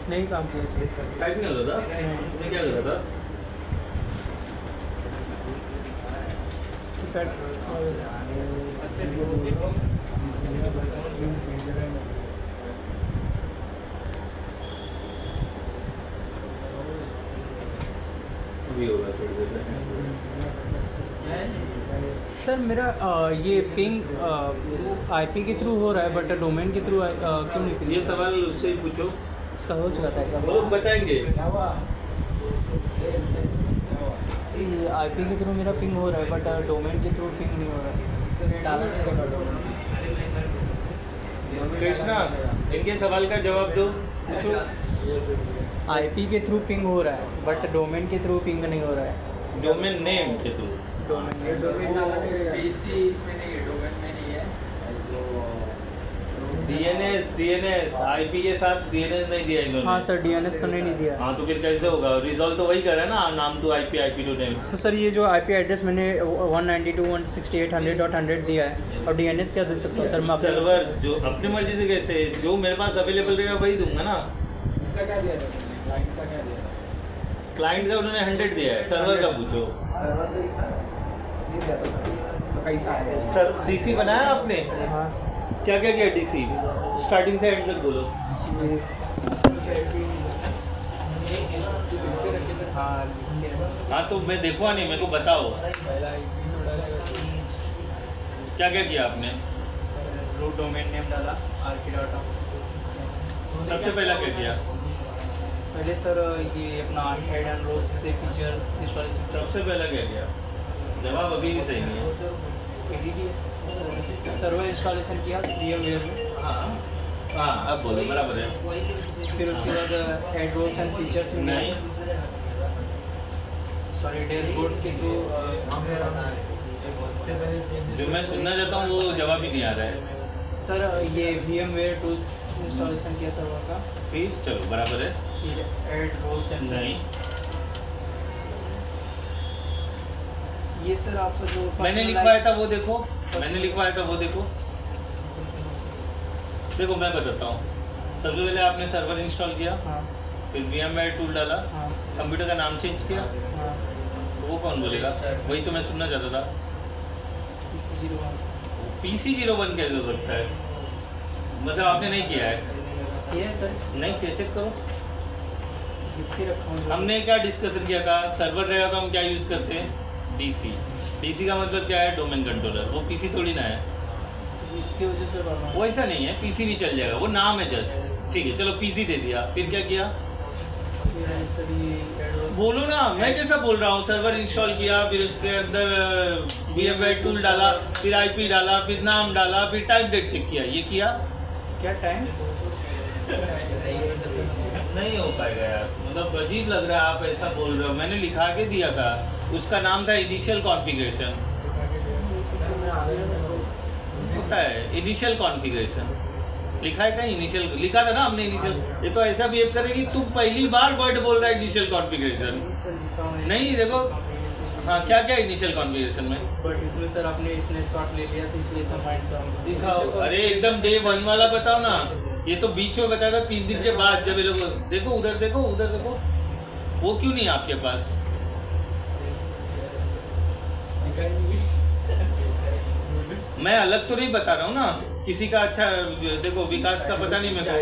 नहीं काम किया सर। टाइप नहीं होता था? मैं क्या कर रहा था? अभी होगा थोड़ी देर में। सर मेरा ये पिंग आईपी के थ्रू हो रहा है बट डोमेन के थ्रू क्यों नहीं पिंग? ये सवाल उससे ही पूछो, इसका हो चुका था ऐसा। वो लोग बताएंगे। आईपी के थ्रू मेरा पिंग हो रहा है बट डोमेन के थ्रू पिंग नहीं हो रहा है। कृष्णा, इनके सवाल का जवाब दो, पूछो। आईपी के थ्रू पिंग हो रहा है बट डोमेन के थ्रू पिंग नहीं हो रहा है। डोमेन नेम के थ्रू। पीसी इसमें नहीं है, डोमेन में नहीं है। डीएनएस आईपी के साथ डीएनएस नहीं दिया इन्होंने। हाँ सर डीएनएस तो नहीं दिया। हाँ तो फिर कैसे होगा? रिजॉल्व तो वही कर रहा है ना, नाम to IP, IP to name. तो सर ये जो आईपी एड्रेस मैंने 192.168.100.100 दिया है और डीएनएस क्या दे सकता हूँ सर मैं? सर्वर जो अपनी मर्जी से कैसे, जो मेरे पास अवेलेबल रहेगा वही दूंगा ना। इसका क्या दिया था? क्लाइंट का क्या दिया था? क्लाइंट का उन्होंने 100 दिया है, सर्वर का पूछो। सर्वर का ही था, नहीं दिया था तो कैसा आएगा? सर डीसी बनाया आपने? हाँ सर। क्या क्या किया डीसी? स्टार्टिंग से एंड तक बोलो। हाँ तो मैं देखुआ नहीं, मेरे को बताओ क्या क्या किया आपने? रूट डोमेन नेम डाला rp.com। सबसे पहला क्या किया? पहले सर ये अपना हेड एंड रोज से फीचर इंस्टॉलेशन। सबसे पहला क्या किया? जवाब अभी भी सही नहीं है। सर्वर इंस्टॉलेशन किया VMware में। हाँ अब बोलो, बराबर है। फिर उसके बाद हेड रोल्स एंड फीचर्स में नहीं, सॉरी डैशबोर्ड के थ्रू जो मैं सुनना चाहता हूँ वो जवाब ही नहीं आ रहा है। सर ये VMware टूल्स इंस्टॉलेशन किया सर्वर का। फिर चलो बराबर है। फिर हेड रोल्स एंड नहीं, ये सर आपका जो मैंने लिखवाया था वो देखो, मैंने लिखवाया था वो देखो। देखो मैं बताता हूँ। सबसे पहले आपने सर्वर इंस्टॉल किया, हाँ फिर VMware टूल डाला, हाँ कंप्यूटर का नाम चेंज किया, हाँ तो वो कौन बोलेगा? वही तो मैं सुनना चाहता था। PC01 कैसे हो सकता है? मतलब आपने नहीं किया है? ये सर नहीं किया, चेक करो। लिख के रखा हूँ। हमने क्या डिस्कशन किया था? सर्वर रहेगा तो हम क्या यूज़ करते हैं? डीसी। डीसी का मतलब क्या है? Domain controller. वो पीसी थोड़ी ना है, इसकी वजह से बना वो ऐसा नहीं है। पीसी भी चल जाएगा, वो नाम है जस्ट। ठीक है चलो पीसी दे दिया, फिर क्या किया? सर ये हेड रोल्स बोलो ना, मैं कैसा बोल रहा हूँ? सर्वर इंस्टॉल किया, फिर उसके अंदर VMware टूल डाला, फिर आईपी डाला, फिर नाम डाला, फिर टाइम डेट चेक किया, ये किया। क्या टाइम? नहीं हो पाएगा यार, मतलब अजीब लग रहा है आप ऐसा बोल रहे हो। मैंने लिखा के दिया था, उसका नाम था इनिशियल कॉन्फ़िगरेशन। होता है इनिशियल कॉन्फ़िगरेशन, लिखा है कहीं इनिशियल? लिखा था ना हमने इनिशियल। ये तो ऐसा बिहेव करेगी, तुम पहली बार वर्ड बोल रहा है इनिशियल कॉन्फ़िगरेशन। नहीं देखो, हाँ क्या क्या इनिशियल कॉन्फ़िगरेशन में? बट इसमें सर आपने स्नैपशॉट ले लिया तो इसलिए सब फाइंड दिखाओ। अरे एकदम डे 1 वाला बताओ ना। ये तो बीच में बताया था 3 दिन के बाद, जब ये लोग देखो उधर देखो उधर देखो, वो क्यों नहीं आपके पास? मैं अलग तो नहीं बता रहा हूँ ना किसी का। अच्छा देखो विकास का पता नहीं मेरे को,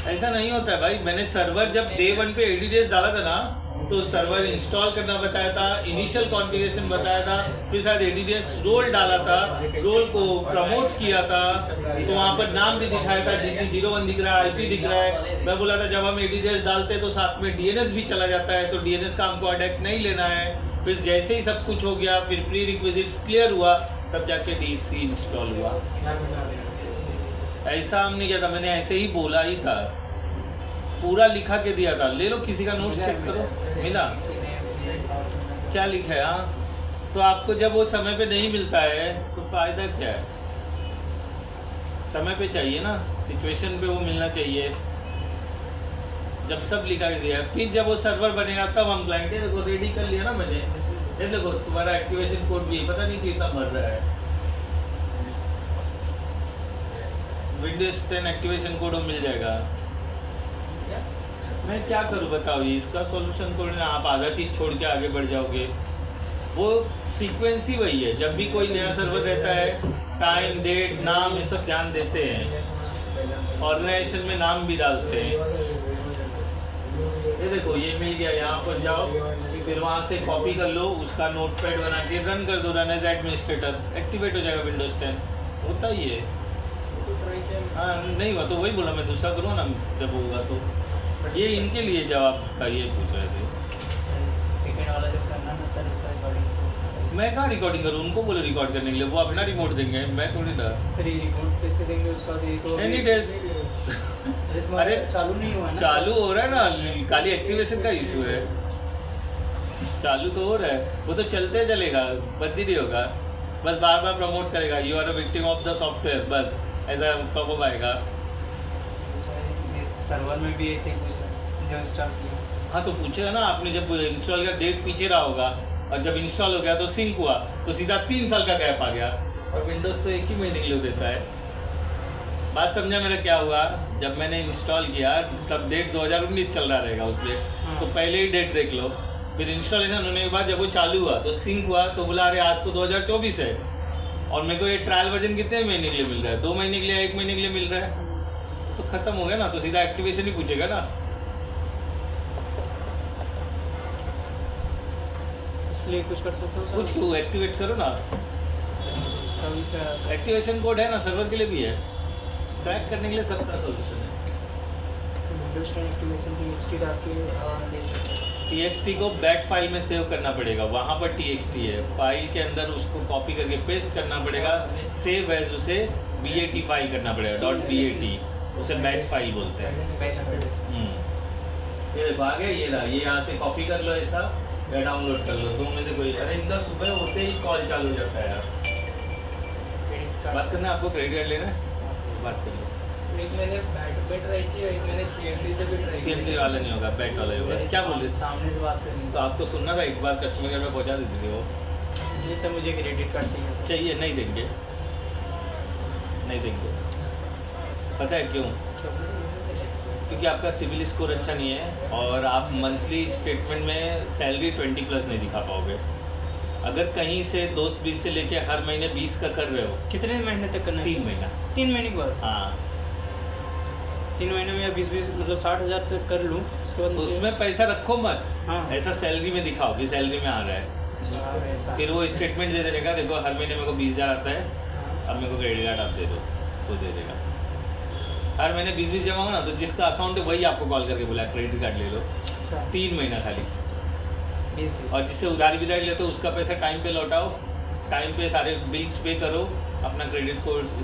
ऐसा नहीं होता है भाई। मैंने सर्वर जब डे 1 पे ADDS डाला था ना, तो सर्वर इंस्टॉल करना बताया था, इनिशियल कॉन्फ़िगरेशन बताया था, फिर शायद ADDS रोल डाला था, रोल को प्रमोट किया था, तो वहाँ पर नाम भी दिखाया था, DC01 दिख रहा है, IP दिख रहा है। मैं बोला था जब हम ADDS डालते हैं तो साथ में DNS भी चला जाता है, तो DNS का हमको अडेक्ट नहीं लेना है। फिर जैसे ही सब कुछ हो गया, फिर प्री रिक्विजिट्स क्लियर हुआ, तब जाके DC इंस्टॉल हुआ। ऐसा हमने किया था, मैंने ऐसे ही बोला ही था, पूरा लिखा के दिया था। ले लो किसी का नोट्स चेक करो, मिला क्या लिखा है? हाँ तो आपको जब वो समय पे नहीं मिलता है तो फ़ायदा क्या है? समय पे चाहिए ना, सिचुएशन पे वो मिलना चाहिए। जब सब लिखा के दिया है, फिर जब वो सर्वर बनेगा तब हम क्लाइंट देखो रेडी कर लिया ना मैंने। ये देखो तुम्हारा एक्टिवेशन कोड भी पता नहीं कितना मर रहा है। विंडोज 10 एक्टिवेशन कोड मिल जाएगा। मैं क्या करूँ बताओ, ये इसका सॉल्यूशन थोड़ी ना, आप आधा चीज़ छोड़ के आगे बढ़ जाओगे। वो सीक्वेंस ही वही है, जब भी कोई नया सर्वर रहता है टाइम डेट नाम ये सब ध्यान देते हैं, ऑर्गेनाइजेशन में नाम भी डालते हैं। ये देखो ये मिल गया, यहाँ पर जाओ, फिर वहाँ से कॉपी कर लो, उसका नोटपैड बना के रन कर दो, रन एज एडमिनिस्ट्रेटर, एक्टिवेट हो जाएगा विंडोज 10। होता ही है। हाँ नहीं हुआ तो वही बोला मैं, दूसरा करूँ ना जब होगा तो। ये इनके लिए जवाब था, ये पूछ रहे थे। सेकंड वाला जब करना ना सर उसका रिकॉर्डिंग, मैं कहाँ रिकॉर्डिंग करूँ, उनको बोलो रिकॉर्ड करने के लिए, वो अपना रिमोट देंगे, मैं थोड़ी ना। सर ये रिमोट कैसे देंगे उसका, दे तो एनी डेज अरे चालू नहीं हुआ ना। चालू हो रहा है ना, खाली एक्टिवेशन का इशू है। चालू तो हो रहा है, वो तो चलते चलेगा, बंद ही नहीं होगा, बस बार बार प्रमोट करेगा, you are a victim of the software, बस ऐसा पॉपअप आएगा। सर्वर में भी ऐसे ही कुछ जब स्टार्ट किया। हाँ तो पूछेगा ना, आपने जब इंस्टॉल का डेट पीछे रहा होगा, और जब इंस्टॉल हो गया तो सिंक हुआ तो सीधा 3 साल का गैप आ गया, और विंडोज़ तो एक ही महीने के लिए देता है। बात समझा मेरा क्या हुआ, जब मैंने इंस्टॉल किया तब डेट 2019 चल रहा रहेगा उसमें, तो पहले ही डेट देख लो। फिर इंस्टॉलेशन होने के बाद जब वो चालू हुआ तो सिंक हुआ, तो बोला अरे आज तो 2024 है, और मेरे को ये ट्रायल वर्जन कितने महीने के लिए मिल रहा है, 2 महीने के लिए, 1 महीने के लिए मिल रहा है, तो ख़त्म हो गया ना, तो सीधा एक्टिवेशन ही पूछेगा ना। इसलिए कुछ कर सकते हो सर? कुछ क्यों, एक्टिवेट करो ना, उसका भी क्या एक्टिवेशन कोड है ना, सर्वर के लिए भी है, क्रैक करने के लिए सबका सोल्यूशन है। विंडोज 10 एक्टिवेशन TXT डाल के ले सकते हैं। TXT को बैट फाइल में सेव करना पड़ेगा, वहाँ पर TXT है, फाइल के अंदर उसको कॉपी करके पेस्ट करना पड़ेगा, सेव एज उसे BAT फाइल करना पड़ेगा, .bat, उसे बैच फाइल बोलते हैं। ये देखो आ गया, ये रहा, ये यहाँ से कॉपी कर लो ऐसा, या डाउनलोड कर लो, 2 में से कोई। अरे इनका सुबह होते ही कॉल चालू हो जाता है यार। बात करना है आपको, क्रेडिट कार्ड लेना है, बात कर लो। एक मैंने बैट ट्राई किया, एक मैंने CMD से भी ट्राई किया। CMD वाला नहीं होगा, बैट वाला ही होगा। क्या बोल रहे? सामने से बात करनी है। तो आपको सुनना था, एक बार कस्टमर केयर में पहुँचा देती थी वो। ये सर मुझे क्रेडिट कार्ड चाहिए सर। चाहिए, नहीं देंगे, नहीं देंगे। पता है क्यों? क्योंकि आपका सिविल स्कोर अच्छा नहीं है, और आप मंथली स्टेटमेंट में सैलरी 20+ नहीं दिखा पाओगे। अगर कहीं से दोस्त 20 से लेके हर महीने 20 का कर रहे हो। कितने महीने तक करना है? 3 महीना। 3 महीने के बाद? हाँ 3 महीने में या 20 मतलब 60,000 तक कर लूँ, उसके बाद उसमें पैसा रखो मत। हाँ ऐसा सैलरी में दिखाओ कि सैलरी में आ रहा है, ऐसा। फिर वो स्टेटमेंट दे देगा, देखो हर महीने मेरे को 20,000 आता है, अब मेरे को क्रेडिट कार्ड आप दे दो, तो दे देगा। हर महीने 20 जमा हो ना, तो जिसका अकाउंट है वही आपको कॉल करके बोला क्रेडिट कार्ड ले लो। 3 महीना खाली। 20 और जिससे उधारी बिधारी लेते हो उसका पैसा टाइम पे लौटाओ, टाइम पे सारे बिल्स पे करो, अपना क्रेडिट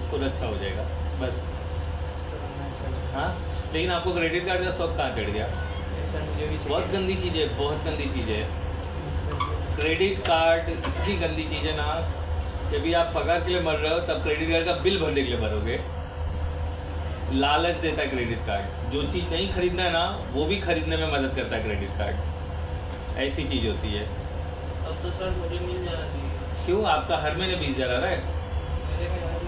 स्कोर अच्छा हो जाएगा बस। हाँ लेकिन आपको क्रेडिट कार्ड का शौक कहाँ चढ़ गया? ऐसा मुझे भी बहुत गंदी चीज़ है, बहुत गंदी चीज़ है क्रेडिट कार्ड। इतनी गंदी चीज़ है ना कि भी आप पगार के लिए मर रहे हो तब क्रेडिट कार्ड का बिल भरने के लिए मरोगे। लालच देता है क्रेडिट कार्ड, जो चीज़ नहीं खरीदना है ना वो भी खरीदने में मदद करता है क्रेडिट कार्ड। ऐसी चीज़ होती है। अब तो सर मुझे मिल जाना चाहिए। क्यों? आपका हर महीने 20,000 आ रहा है?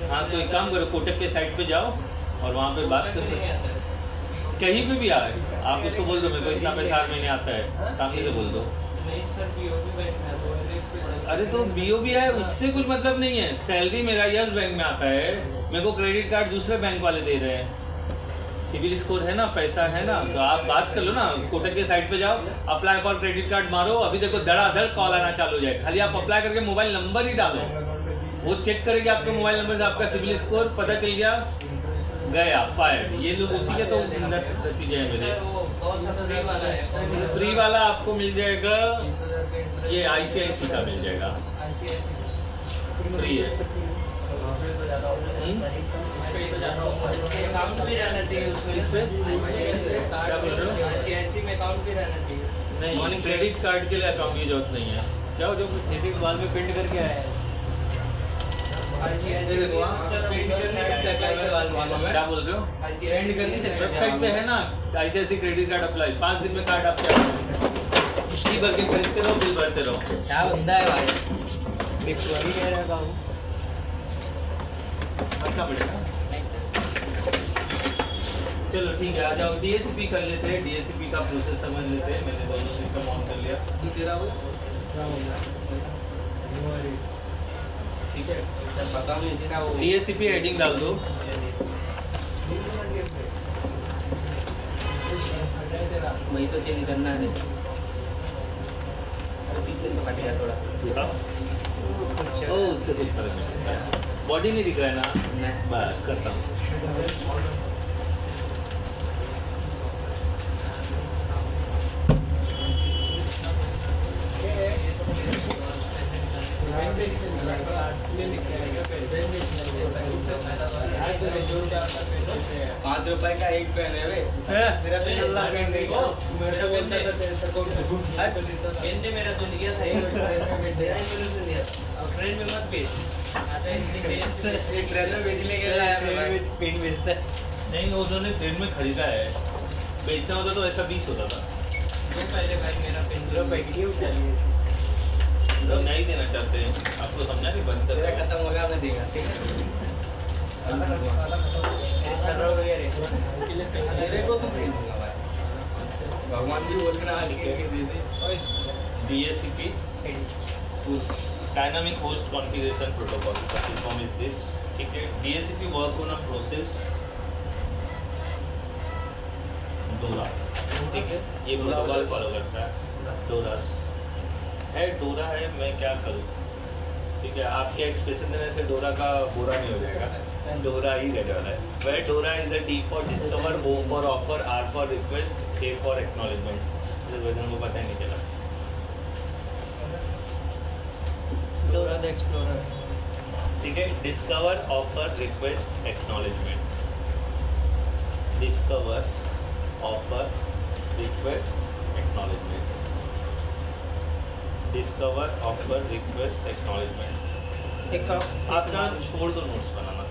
हाँ तो एक काम करो, कोटक के साइट पे जाओ और वहाँ पे बात करो, कहीं पे भी आए आप उसको बोल दो मेरे को इतना पैसा हर महीने आता है, सामने से बोल दो। नहीं सर BOB बैंक में आता है। अरे तो BOB है उससे कुछ मतलब नहीं है, सैलरी मेरा यस बैंक में आता है, मेरे को क्रेडिट कार्ड दूसरे बैंक वाले दे रहे हैं। सिविल स्कोर है ना, पैसा है ना, तो आप बात कर लो ना, कोटक के साइट पे जाओ, अप्लाई फॉर क्रेडिट कार्ड मारो, अभी देखो धड़ाधड़ कॉल आना चालू हो जाए। खाली आप अप्लाई करके मोबाइल नंबर ही डालो, वो चेक करेगी आपके मोबाइल नंबर से आपका सिविल स्कोर, पता चल गया गया फायर। ये लोग उसी के तो नतीजे हैं मेरे। फ्री वाला आपको मिल जाएगा, ये ICICI का मिल जाएगा, फ्री है। किस पे? क्या बोल रहे हो? नहीं क्रेडिट कार्ड के लिए अकाउंट की जरूरत नहीं है। जाओ जो नीतीश बाल में पेंट करके आया है। क्या बोल रहे हो? वेबसाइट पे है ना ICICI क्रेडिट कार्ड अप्लाई, 5 दिन में कार्ड आपके किश्ती भर के खरीदते रहो, बिल भरते रहो। क्या बंदा है भाई, वही कह रहा है बाबू। रखना पड़ेगा। चलो ठीक है, आ जाओ डीएसपी कर लेते हैं, डीएसपी का प्रोसेस समझ लेते हैं। मैंने दोनों सिस्टम ऑन कर लिया, ये तेरा वो ठीक है। पता नहीं इसका वो डीएसपी हेडिंग डाल दो। वही तो चेंज करना है। अरे पीछे से फट गया थोड़ा। ओ उससे कुछ फर्क नहीं पड़ता। बॉडी नहीं दिख रहा है ना, नहीं। बस करता हूँ। ₹5 का एक पेन है वे। मेरा पेन अल्लाह पेन देखो, मेरा पेन दे पेन दे, मेरा तो लिया था अब ट्रेन में मत बेच। अच्छा एक ट्रेन में बेचने के लिए पेन बेचता है। नहीं, उन्होंने ट्रेन में खरीदा है, बेचना होता तो ऐसा 20 होता था। जो पहले भाई मेरा पेन पैकेट लोग नहीं देना चाहते हैं, आपको समझा नहीं, बंद कर तेरा रहा है। खत्म होगा मैं देगा, ठीक है। तेरे को तो भेज दूंगा भाई, भगवान भी बोल के ना आगे दे दे। DHCP dynamic host configuration protocol का फुल फॉर्म इज दिस, ठीक है। DHCP work on a process डोरा, ठीक है। ये प्रोटोकॉल फॉलो करता है डोरा है। डोरा है, मैं क्या करूँ, ठीक है। आपके एक्सप्रेशन देने से डोरा का बुरा नहीं हो जाएगा, डोरा ही रहने वाला है। वह डोरा is a D for discover, O for offer, R for request, A for acknowledgement. इस वर्जन को पता ही नहीं चला। डोरा द एक्सप्लोरर, ठीक है। Discover, offer, request, acknowledgement. Discover, offer, request, acknowledgement. Discover, offer, request, acknowledgement. एक आप ना छोड़ दो नोट्स बनाना,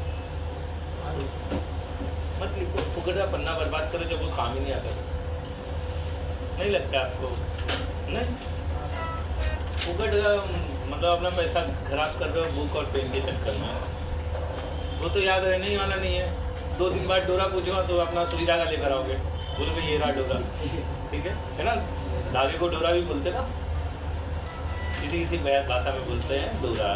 मत लिखो, फुकट का पन्ना बर्बाद करो जब वो काम ही नहीं आता। नहीं लगता आपको? नहीं, फुकट का मतलब अपना पैसा खराब कर रहे हो बुक और पेन के चक्कर में। वो तो याद रहने ही वाला नहीं है। 2 दिन बाद डोरा पूछूंगा तो अपना सुई धागा लेकर आओगे, बोलो भाई ये रहा डोरा, ठीक है ना। धागे को डोरा भी बोलते ना, किसी किसी भाषा में बोलते हैं डोरा,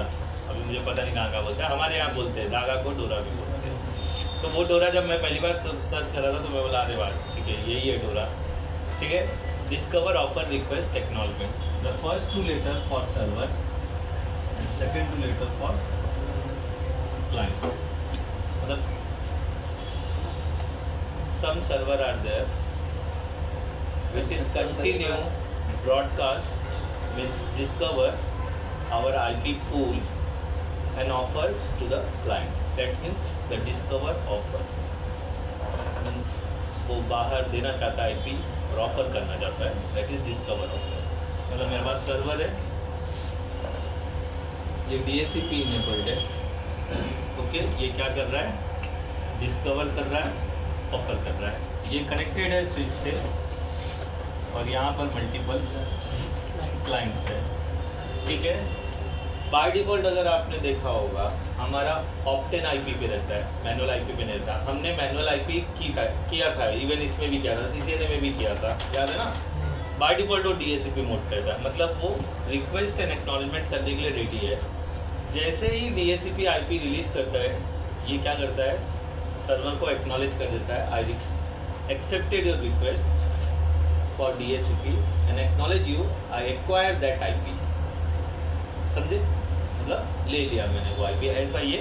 अभी मुझे पता नहीं कहाँ बोलते हैं, हमारे यहाँ बोलते हैं धागा को डोरा भी बोलते हैं। तो वो डोरा जब मैं पहली बार सर्च कर रहा था तो मैं बोला अरे वाह ठीक है यही है डोरा, ठीक है। Discover, offer, request, acknowledgement. The first 2 letter for server and second 2 letter for client. मतलब some server are there which is continue broadcast means discover our IP pool and offers to the client. That means the discover offer means वो बाहर देना चाहता है IP और offer करना चाहता है, that is discover offer। मतलब मेरे पास सर्वर है, ये DHCP enabled है, ओके। ये क्या कर रहा है, डिस्कवर कर रहा है, ऑफर कर रहा है। ये कनेक्टेड है स्विच से और यहाँ पर मल्टीपल क्लाइंट्स है, ठीक है। बाय डिफ़ॉल्ट अगर आपने देखा होगा हमारा ऑप्टेन IP पे रहता है, मैनुअल IP पे नहीं रहता। हमने मैनुअल IP किया था, इवन इसमें भी किया था, CCNA में भी किया था, याद है ना। बाय डिफ़ॉल्ट वो DHCP मोड पे रहता है, मतलब वो रिक्वेस्ट एंड एक्नॉलेजमेंट करने के लिए रेडी है। जैसे ही DHCP IP रिलीज़ करता है, ये क्या करता है, सर्वर को एक्नॉलेज कर देता है, I accepted your request for DHCP and acknowledge you, I acquire that IP। समझे, मतलब ले लिया मैंने वो IP, ऐसा ये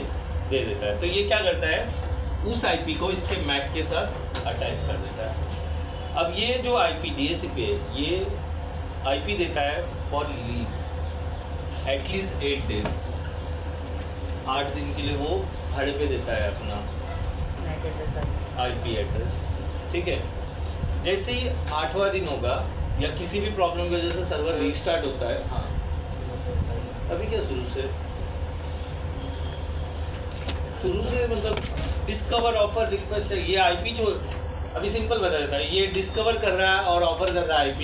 दे देता है। तो ये क्या करता है, उस IP को इसके मैक के साथ अटैच कर देता है। अब ये जो IP DHCP है, ये IP देता है फॉर लीज एटलीस्ट 8 days, 8 दिन के लिए वो भाड़े पे देता है अपना IP एड्रेस, ठीक है। जैसे ही 8वां दिन होगा या किसी भी प्रॉब्लम की वजह से सर्वर रीस्टार्ट होता है, हाँ अभी क्या शुरू से मतलब डिस्कवर, ऑफर, रिक्वेस्ट है। ये IP छोड़, अभी सिंपल बता देता है, ये डिस्कवर कर रहा है और ऑफर कर रहा है IP,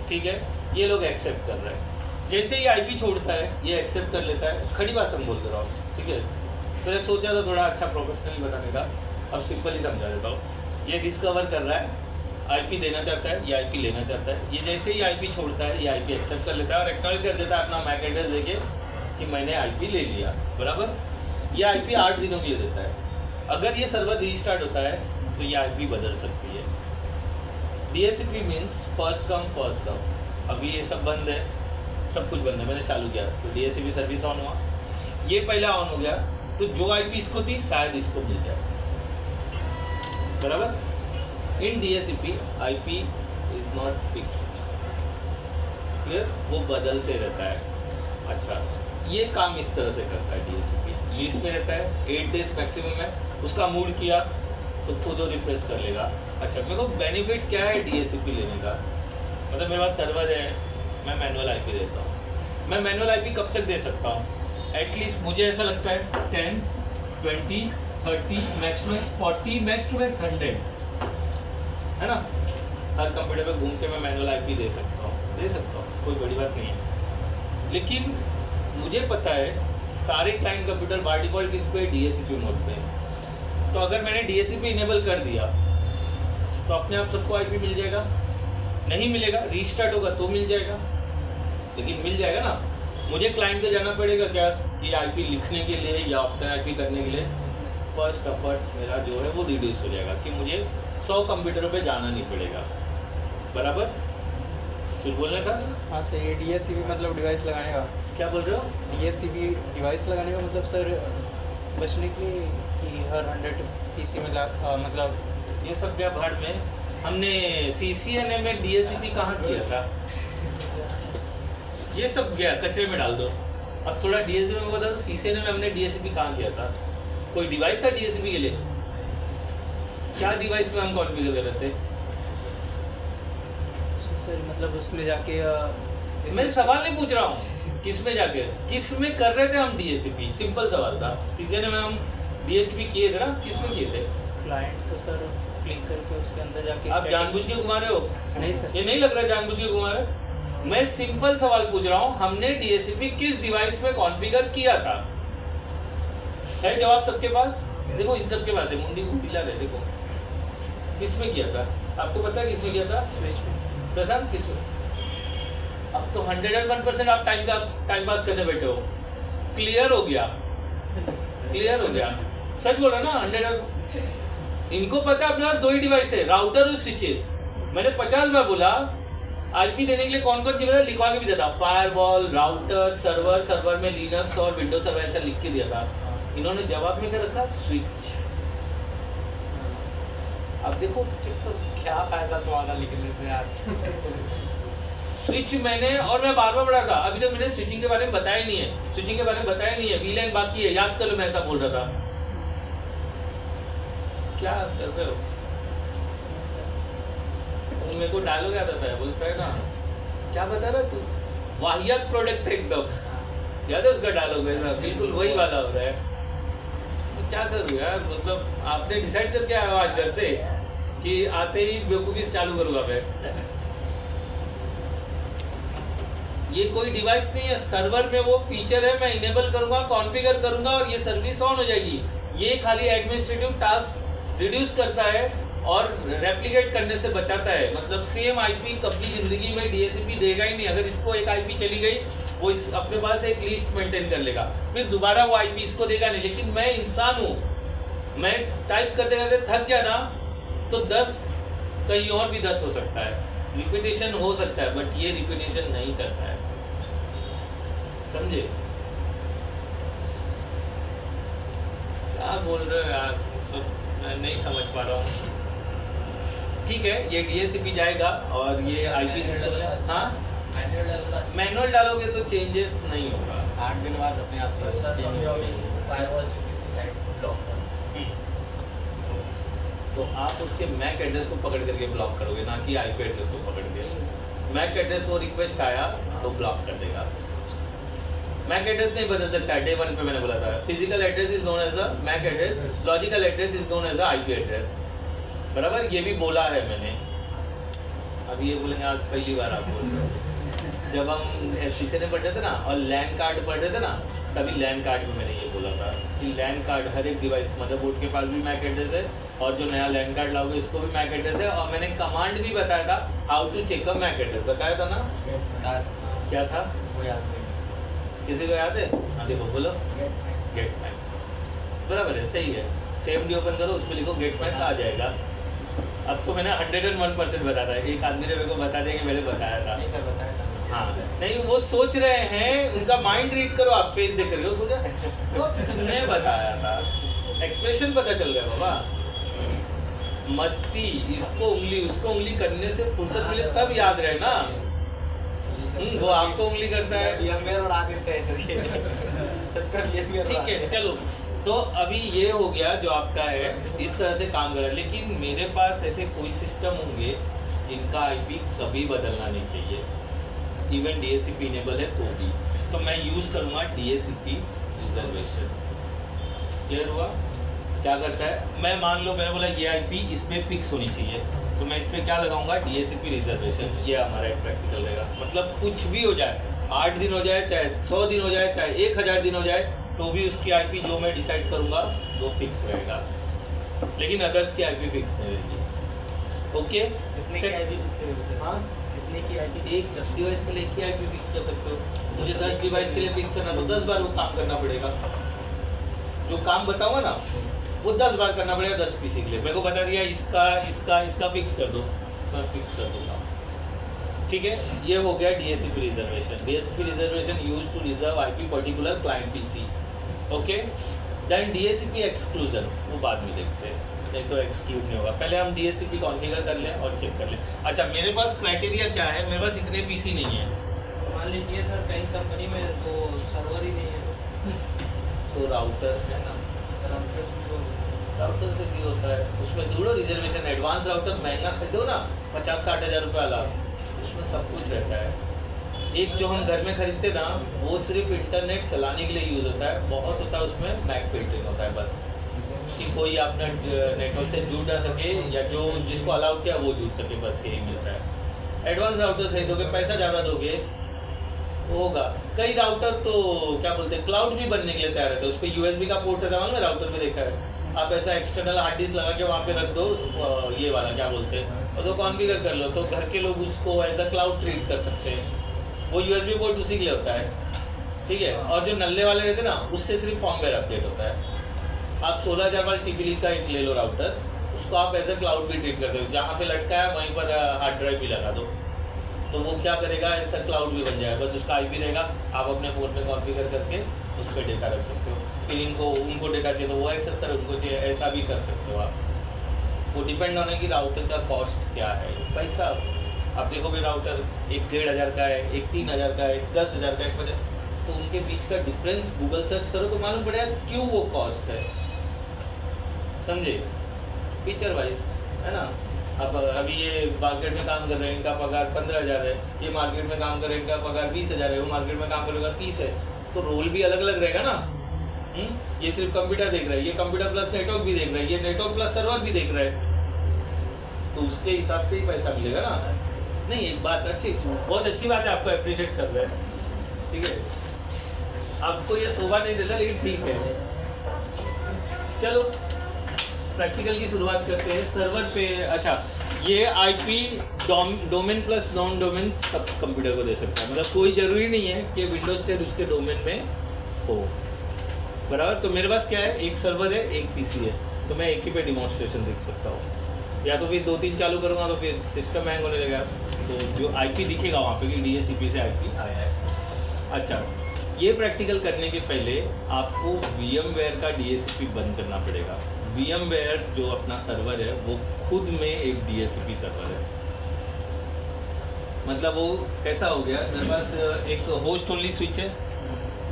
ठीक है। ये लोग एक्सेप्ट कर रहे हैं। जैसे ही IP छोड़ता है ये एक्सेप्ट कर लेता है। खड़ी बात हम बोल रहा हूँ, ठीक है। मैंने सोचा था थोड़ा अच्छा प्रोफेशनली बताने का, अब सिंपल ही समझा देता हूँ। ये डिस्कवर कर रहा है, आईपी देना चाहता है, ये आईपी लेना चाहता है। ये जैसे ही आईपी छोड़ता है, ये आईपी एक्सेप्ट कर लेता है और एक्नॉलेज कर देता है अपना मैक एड्रेस देके कि मैंने आईपी ले लिया, बराबर। ये आईपी 8 दिनों के लिए देता है। अगर ये सर्वर रीस्टार्ट होता है तो ये आईपी बदल सकती है। DHCP means first come first serve. अभी ये सब बंद है, सब कुछ बंद है, मैंने चालू किया तो DHCP सर्विस ऑन हुआ, ये पहला ऑन हो गया तो जो आईपी इसको थी शायद इसको मिल जाए, बराबर। इन DHCP IP is not fixed, clear, वो बदलते रहता है। अच्छा, ये काम इस तरह से करता है DHCP, लिस्ट में रहता है, 8 डेज मैक्सिमम है। उसका मूड किया तो खुद वो रिफ्रेश कर लेगा। अच्छा, मेरे को बेनिफिट क्या है DHCP लेने का, मतलब मेरे पास सर्वर है, मैं मैनुअल IP देता हूँ। मैं मैनुअल IP कब तक दे सकता हूँ? एटलीस्ट मुझे ऐसा लगता है 10, 20, 30, मैक्स 40, मैक्स टू मैक्स 100, है ना। हर कंप्यूटर पे घूम के मैं मैनुअल IP दे सकता हूँ, कोई बड़ी बात नहीं है। लेकिन मुझे पता है सारे क्लाइंट कंप्यूटर बाय डिफ़ॉल्ट किस पे DHCP मोड पे, तो अगर मैंने DHCP इनेबल कर दिया तो अपने आप सबको IP मिल जाएगा। नहीं मिलेगा, रीस्टार्ट होगा तो मिल जाएगा, लेकिन मिल जाएगा ना। मुझे क्लाइंट पे जाना पड़ेगा क्या कि IP लिखने के लिए या ऑप्टन IP करने के लिए, फर्स्ट एफर्ट्स मेरा जो है वो रिड्यूस हो जाएगा कि मुझे 100 कंप्यूटरों पे जाना नहीं पड़ेगा, बराबर। कुछ बोलना था? हाँ सर, ये DHCP मतलब डिवाइस लगाने का, क्या बोल रहे हो? DHCP डिवाइस लगाने का मतलब सर बचने के लिए कि हर 100 PC में मतलब ये सब क्या भाड़ में, हमने CCNA में DHCP कहाँ किया था, ये सब गया कचरे में डाल दो। अब थोड़ा DHCP में बता दो, CCNA में हमने DHCP कहाँ किया था? कोई डिवाइस था DHCP के लिए? क्या डिवाइस में हम कॉन्फ़िगर कर रहे थे? सर मतलब उसमें जाके मैं सवाल नहीं पूछ रहा हूँ किस में जाके, किस में कर रहे थे हम DHCP, सिंपल सवाल था। CCNA में हम DHCP किए थे ना, किस में किए थे? क्लाइंट तो सर क्लिक करके उसके अंदर जाके। आप जानबूझ के घुमा रहे हो? नहीं सर, ये नहीं लग रहा है जानबूझ के घुमा रहे। मैं सिंपल सवाल पूछ रहा हूँ, हमने DHCP किस डिवाइस में कॉन्फ़िगर किया था? है जवाब सबके पास? देखो इन सबके पास है, मुंडी उठिला रहे, देखो किस में किया था? आपको पता है किस में किया था? स्विच में। प्रशांत किस में? अब तो 101% आप टाइम पास करने बैठे हो। क्लियर हो गया, क्लियर हो गया, सच बोला ना। 100 इनको पता है अपने पास 2 ही डिवाइस है, राउटर और स्विचेस। मैंने 50 बार बोला IP देने के लिए कौन कौन जिम्मेदार लिखवा के भी दिया था, फायरवॉल, राउटर, सर्वर में लिनक्स और विंडोज सर्वर ऐसा लिख के दिया था। इन्होंने जवाब में क्या रखा? स्विच। अब देखो चेक करो क्या फायदा तुम्हारा लिखने से यार। स्विच मैंने और मैं बार बार पढ़ा था, अभी तक मैंने स्विचिंग के बारे में बताया नहीं है, स्विचिंग के बारे में बताया नहीं है, VLAN बाकी है, याद कर लो मैं ऐसा बोल रहा था। क्या कर रहे हो? मेरे को डायलॉग याद आता है, बोलता है ना, क्या बता रहा तू, वाहियात प्रोडक्ट एकदम, याद है उसका डायलॉग? वैसा बिल्कुल वही वाला हो रहा है। तो क्या करूँ यार, मतलब आपने डिसाइड करके आया हो आज घर से कि आते ही बेवकूफ़ी चालू करूँगा मैं। ये कोई डिवाइस नहीं है, सर्वर में वो फीचर है, मैं इनेबल करूँगा, कॉन्फ़िगर करूँगा और ये सर्विस ऑन हो जाएगी। ये खाली एडमिनिस्ट्रेटिव टास्क रिड्यूस करता है और रेप्लिकेट करने से बचाता है। मतलब सेम IP कभी ज़िंदगी में DHCP देगा ही नहीं। अगर इसको एक IP चली गई, वो इस अपने पास एक लिस्ट मेंटेन कर लेगा, फिर दोबारा वो IP इसको देगा नहीं। लेकिन मैं इंसान हूँ, मैं टाइप करते करते थक गया ना, तो 10 कहीं और भी 10 हो सकता है, रिपीटेशन हो सकता है, बट ये रिपीटेशन नहीं करता है, समझे? क्या बोल रहे हो यार, तो मैं नहीं समझ पा रहा हूँ। ठीक है, ये DHCP जाएगा और ये IP सिस्टम, हाँ मैनुअल डालोगे तो चेंजेस नहीं होगा। 8 दिन बाद अपने आप तो आप उसके मैक एड्रेस को पकड़ करके ब्लॉक करोगे, ना कि IP एड्रेस को पकड़ के। मैक एड्रेस को रिक्वेस्ट आया तो ब्लॉक कर देगा। मैक एड्रेस नहीं बदल सकता है, डे 1 पे मैंने बोला था। Physical address is known as a MAC address, logical address is known as a IP address, बराबर। ये भी बोला है मैंने। अब ये बोलेंगे आज पहली बार आप बोल रहे हो। जब हम CCNA पढ़ रहे थे ना और लैन कार्ड पढ़ रहे थे ना, तभी लैन कार्ड में मैंने ये बोला था कि लैन कार्ड हर एक डिवाइस, मदरबोर्ड के पास भी मैक एड्रेस है और जो नया लैन कार्ड लाओगे इसको भी मैक एड्रेस है। और मैंने कमांड भी बताया था how to check a MAC address, बताया था ना? क्या था वो याद नहीं। किसी को याद है? हाँ देखो बोलो, गेट मैक, बराबर है, सही है। सेम डी ओपन करो, उस पर लिखो गेट मैक, आ जाएगा। अब तो मैंने 101% बताया था। एक आदमी ने मेरे को बता दिया कि मैंने बताया था। नहीं सर बताया था। हाँ नहीं, वो सोच रहे हैं, उनका माइंड रीड करो, आप पेज देख रहे हो, सोचा तो तुमने बताया था, एक्सप्रेशन पता चल रहा है बाबा। मस्ती, इसको उंगली उसको उंगली करने से फुर्सत मिले तब याद रहे ना। वो आपको उंगली करता है, और आ देते हैं सबका ठीक है। चलो तो अभी ये हो गया जो आपका है, इस तरह से काम कर रहा है। लेकिन मेरे पास ऐसे कोई सिस्टम होंगे जिनका आईपी कभी बदलना नहीं चाहिए, इवन डीएससीपी इनेबल है तो भी। तो मैं यूज़ करूँगा डीएससीपी रिजर्वेशन। क्लियर हुआ? क्या करता है, मैं मान लो मैंने बोला ये आईपी इसमें फिक्स होनी चाहिए, तो मैं इस पर क्या लगाऊंगा, डीएससीपी रिजर्वेशन। ये हमारा एक प्रैक्टिकल रहेगा। मतलब कुछ भी हो जाए, 8 दिन हो जाए, चाहे 100 दिन हो जाए, चाहे 1000 दिन हो जाए, तो भी उसकी आईपी जो मैं डिसाइड करूंगा वो फिक्स रहेगा। लेकिन अदर्स की आईपी फिक्स नहीं रहेगी। ओके? कितने की आईपी फिक्स है? हाँ, कितने की आईपी? एक डिवाइस के लिए एक ही आईपी फिक्स कर सकते हो। मुझे 10 डिवाइस के लिए फिक्स करना तो 10 बार वो काम करना पड़ेगा। जो काम बताऊंगा ना वो 10 बार करना पड़ेगा 10 पीसी के लिए। मेरे को बता दिया इसका इसका इसका फिक्स कर दो, तो मैं फिक्स कर दूंगा। ठीक है, ये हो गया DSCP reservation. DSCP reservation use to reserve IP particular client PC. Okay, then DSCP exclusion, वो बाद में देखते हैं, नहीं तो एक्सक्लूड नहीं होगा। पहले हम डीएससीपी कॉन्फ़िगर कर लें और चेक कर लें। अच्छा, मेरे पास क्राइटेरिया क्या है, मेरे पास इतने पीसी नहीं है। मान लीजिए सर कहीं कंपनी में तो सर्वर ही नहीं है, तो राउटर है ना, राउटर से भी होता है, उसमें जोड़ो रिजर्वेशन। एडवांस राउटर महंगा खरीदो ना, 50-60 हज़ार रुपये वाला, उसमें सब कुछ रहता है। एक जो हम घर में खरीदते ना, वो सिर्फ इंटरनेट चलाने के लिए यूज़ होता है, बहुत होता है उसमें मैक फिल्टरिंग होता है बस, कि कोई अपना नेटवर्क से जुड़ ना सके या जो जिसको अलाउ किया वो जुड़ सके, बस यही मिलता है। एडवांस राउटर खरीदोगे, पैसा ज़्यादा दोगे, होगा। कई राउटर तो क्या बोलते हैं, क्लाउड भी बनने के लिए तैयार रहता है, उस पर यूएसबी का पोर्ट रहता है, राउटर में देखा है। आप ऐसा एक्सटर्नल हार्ड डिस्क लगा के वहाँ पे रख दो, ये वाला क्या बोलते हैं, और तो कॉन्फ़िगर कर लो, तो घर के लोग उसको एज अ क्लाउड ट्रीट कर सकते हैं। वो यूएसबी पोर्ट उसी के लिए होता है, ठीक है। और जो नल्ले वाले रहते हैं ना, उससे सिर्फ फॉर्मवेयर अपडेट होता है। आप 16,000 वाला TP-Link का एक ले लो राउटर, उसको आप एज अ क्लाउड भी ट्रीट करते हो, जहाँ पे लटका है वहीं पर हार्ड ड्राइव भी लगा दो, तो वो क्या करेगा, ऐसा क्लाउड भी बन जाएगा। बस उसका आईपी रहेगा, आप अपने फ़ोन में कॉन्फ़िगर करके उस पर डेटा रख सकते हो। फिर उनको डेटा चाहिए तो वो एक्सेस करें, उनको चाहिए ऐसा भी कर सकते हो आप। वो डिपेंड होने की राउटर का कॉस्ट क्या है, पैसा। आप देखोगे राउटर 1-1,500 का है, एक 3,000 का है, 10,000 का, 1,000, तो उनके बीच का डिफरेंस गूगल सर्च करो तो मालूम पड़ेगा क्यों वो कॉस्ट है, समझे, फीचर वाइज, है ना। अब अभी ये मार्केट में काम कर रहे हैं, इनका पगार 15,000 है, ये मार्केट में काम कर रहे हैं, इनका पगार 20,000 है, वो मार्केट में काम करेगा 30 है, तो रोल भी अलग अलग रहेगा ना। ये सिर्फ कंप्यूटर देख रहा है, ये कंप्यूटर प्लस नेटवर्क भी देख रहा है, ये नेटवर्क प्लस सर्वर भी देख रहा है, तो उसके हिसाब से ही पैसा मिलेगा ना। नहीं, एक बात अच्छी, बहुत अच्छी बात है, आपको अप्रिशिएट कर रहे हैं, ठीक है। आपको ये शोभा नहीं देता, लेकिन ठीक है। चलो प्रैक्टिकल की शुरुआत करते हैं। सर्वर पे, अच्छा, ये IP domain plus non domain सब कंप्यूटर को दे सकता है, मतलब कोई ज़रूरी नहीं है कि विंडोज 10 उसके डोमेन में हो, बराबर। तो मेरे पास क्या है, एक सर्वर है, एक पीसी है, तो मैं एक ही पे डिमॉन्स्ट्रेशन देख सकता हूँ, या तो फिर 2-3 चालू करूँगा तो फिर सिस्टम हैंग होने लगेगा, तो जो आईपी दिखेगा वहाँ पे कि डीएससीपी से आईपी आया है। अच्छा, ये प्रैक्टिकल करने के पहले आपको VMware का डीएससीपी बंद करना पड़ेगा। VMware जो अपना सर्वर है वो खुद में एक डीएससीपी सर्वर है, मतलब वो कैसा हो गया, मेरे पास एक होस्ट ओनली स्विच है,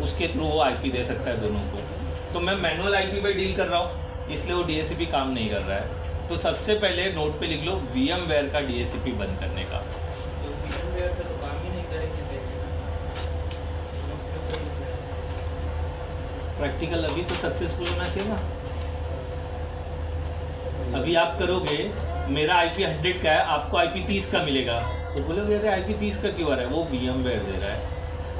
उसके थ्रू वो आईपी दे सकता है दोनों को। तो मैं मैनुअल आईपी पे डील कर रहा हूँ, इसलिए वो डीएससीपी काम नहीं कर रहा है। तो सबसे पहले नोट पे लिख लो VMware का डीएससीपी बंद करने का। तो VMware पे तो काम ही नहीं करेंगे, प्रैक्टिकल अभी तो सक्सेसफुल होना चाहिए ना। अभी आप करोगे, मेरा आईपी 100 का है, आपको आईपी 30 का मिलेगा, तो बोलोगे अरे आईपी 30 का क्यों आ रहा है, वो VMware दे रहा है।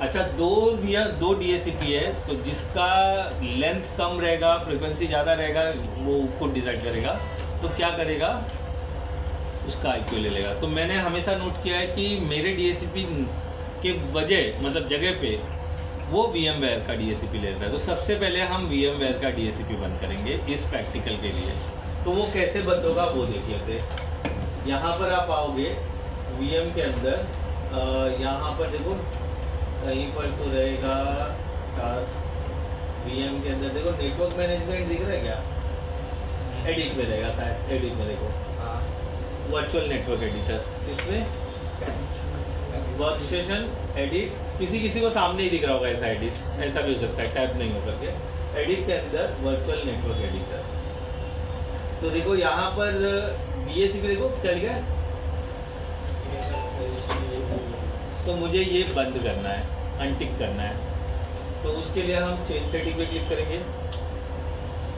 अच्छा, दो DACP है, तो जिसका लेंथ कम रहेगा, फ्रीक्वेंसी ज़्यादा रहेगा, वो खुद डिसाइड करेगा। तो क्या करेगा, उसका IQ ले लेगा। तो मैंने हमेशा नोट किया है कि मेरे DACP के वजह मतलब जगह पे वो VMware का DACP लेता है। तो सबसे पहले हम VMware का DACP बंद करेंगे इस प्रैक्टिकल के लिए। तो वो कैसे बंद होगा वो देख लेते। यहाँ पर आप आओगे VM के अंदर, यहाँ पर देखो कहीं पर तो रहेगा टास्क, VM के अंदर देखो नेटवर्क मैनेजमेंट दिख रहा है क्या, एडिट में रहेगा शायद, एडिट में देखो वर्चुअल नेटवर्क एडिटर, इसमें वर्क स्टेशन एडिट, किसी को सामने ही दिख रहा होगा ऐसा एडिट, ऐसा भी हो सकता है टैब नहीं हो करके, एडिट के अंदर वर्चुअल नेटवर्क एडिटर। तो देखो यहाँ पर DACP देखो चल गया। तो मुझे ये बंद करना है, अनटिक करना है। तो उसके लिए हम चेंज सेटिंग पे क्लिक करेंगे।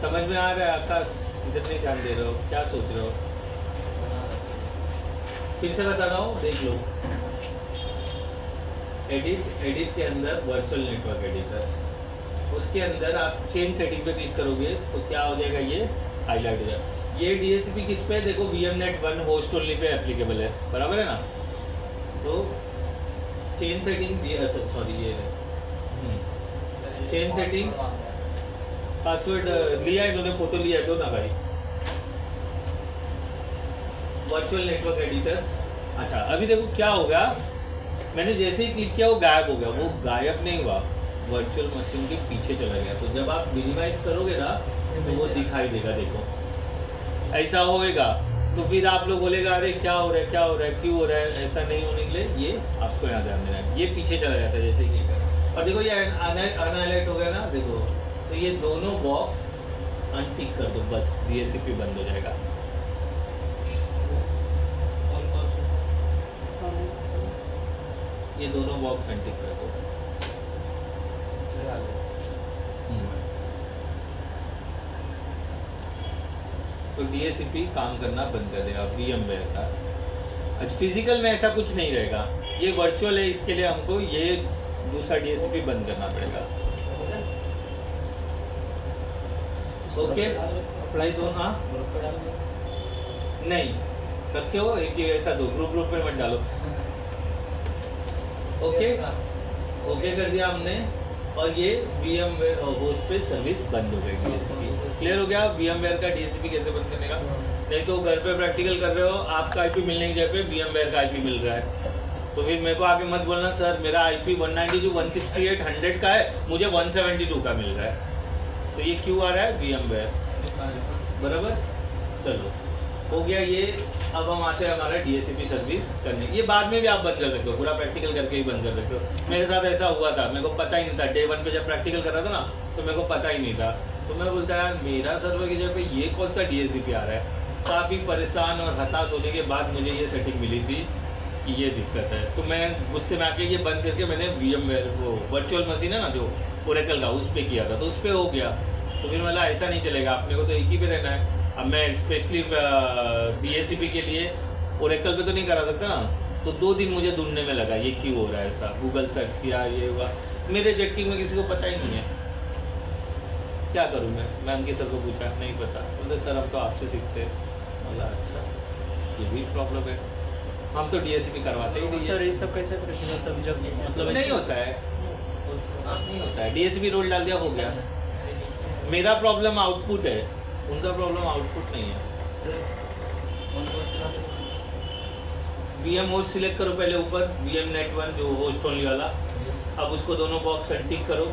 समझ में आ रहा है आकाश, इधर नहीं ध्यान दे रहे हो, क्या सोच रहे हो? फिर से बता रहा हूँ, देख लो। एडिट के अंदर वर्चुअल नेटवर्क एडिटर, उसके अंदर आप चेंज सेटिंग पे क्लिक करोगे तो क्या हो जाएगा, ये हाईलाइट हो जाएगा। ये DACP किस पे, देखो VMnet 1 host only pay applicable है, बराबर है ना। तो चेंज सेटिंग, सॉरी ये चेंज सेटिंग पासवर्ड लिया है इन्होंने, फोटो लिया है, दो ना भाई। Virtual network editor. अच्छा अभी देखो क्या होगा, मैंने जैसे ही क्लिक किया वो गायब हो गया। वो गायब नहीं हुआ, वर्चुअल मशीन के पीछे चला गया। तो जब आप मिनिमाइज करोगे ना तो वो दिखाई देगा, देखो ऐसा होएगा। तो फिर आप लोग बोलेगा अरे क्या हो रहा है, क्या हो रहा है, क्यों हो रहा है। ऐसा नहीं होने के लिए ये आपको यहाँ ध्यान देना है, ये पीछे चला जाता है जैसे कि। और देखो ये अनहाइलाइट हो गया ना, देखो। तो ये दोनों बॉक्स अनटिक कर दो, बस DACP बंद हो जाएगा। ये दोनों बॉक्स अनटिक कर दो। तो DACP काम करना बंद कर देगा VMware का। अच्छा फिजिकल में ऐसा कुछ नहीं रहेगा, ये वर्चुअल है, इसके लिए हमको ये दूसरा DACP बंद करना पड़ेगा। ओके अप्लाई दो। हाँ नहीं रखे हो एक ऐसा दो, ग्रुप में मत डालो। ओके कर दिया हमने, और ये VMware होस्ट पे सर्विस बंद हो गई DACP। क्लियर हो गया VMware का DACP कैसे बंद करने का। नहीं तो घर पे प्रैक्टिकल कर रहे हो, आपका IP मिलने की जगह पे VMware का IP मिल रहा है, तो फिर मेरे को आगे मत बोलना सर मेरा IP 192 168 100 का है, मुझे 172 का मिल रहा है। तो ये क्यों आ रहा है, VMware, बराबर। चलो हो गया ये। अब हम आते हैं हमारा DACP सर्विस करने। ये बाद में भी आप बंद कर सकते हो, पूरा प्रैक्टिकल करके ही बंद कर सकते हो। मेरे साथ ऐसा हुआ था, मेरे को पता ही नहीं था। डे 1 पे जब प्रैक्टिकल कर रहा था ना, तो मेरे को पता ही नहीं था। तो मैं बोलता यार मेरा सर्वर की जगह पे ये कौन सा DACP आ रहा है। काफ़ी परेशान और हताश होने के बाद मुझे ये सेटिंग मिली थी कि ये दिक्कत है। तो मैं गुस्से में आके ये बंद करके मैंने VMware वो वर्चुअल मशीन है ना जो ओरेकल का, उस पर किया था, तो उस पर हो गया। तो फिर मतलब ऐसा नहीं चलेगा, अपने को तो एक ही पे रहना है। अब मैं स्पेशली DACP के लिए ओरेकल पे तो नहीं करा सकता ना। तो 2 दिन मुझे ढूंढने में लगा ये क्यों हो रहा है ऐसा। गूगल सर्च किया, ये हुआ, मेरे जेटकिंग में किसी को पता ही नहीं है। क्या करूँ मैं अंकित सर को पूछा, नहीं पता। बोलते सर हम तो आपसे सीखते हैं। बोला अच्छा ये भी प्रॉब्लम है, हम तो DACP करवाते ही नहीं। सर ये सब कैसे तब जब मतलब नहीं होता है, नहीं होता है। DACP रोल डाल दिया, हो गया। मेरा प्रॉब्लम आउटपुट है, उनका प्रॉब्लम आउटपुट नहीं है। VM होस्ट सिलेक्ट करो पहले ऊपर, VMnet 1 जो होस्ट ओनली वाला। अब उसको दोनों बॉक्स अनटिक करो,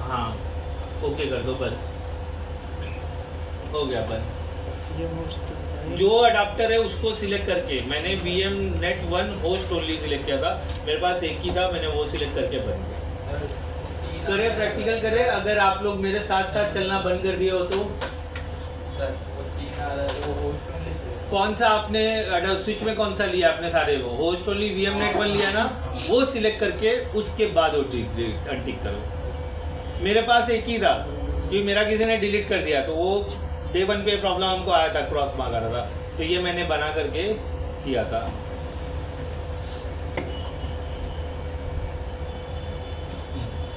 हाँ ओके कर दो, बस हो गया बंद। जो अडाप्टर है उसको सिलेक्ट करके, मैंने VMnet 1 होस्ट ओनली सिलेक्ट किया था, मेरे पास एक ही था, मैंने वो सिलेक्ट करके बंद किया। करे प्रैक्टिकल करे। अगर आप लोग मेरे साथ साथ चलना बंद कर दिए हो तो कौन सा आपने स्विच में कौन सा लिया आपने, सारे वो होस्ट ओनली VMnet 1 लिया ना, वो सिलेक्ट करके उसके बाद अनटिक करो। मेरे पास एक ही था क्योंकि मेरा किसी ने डिलीट कर दिया, तो वो डे 1 पे प्रॉब्लम हमको आया था, क्रॉस मार्क आ रहा था, तो ये मैंने बना करके किया था।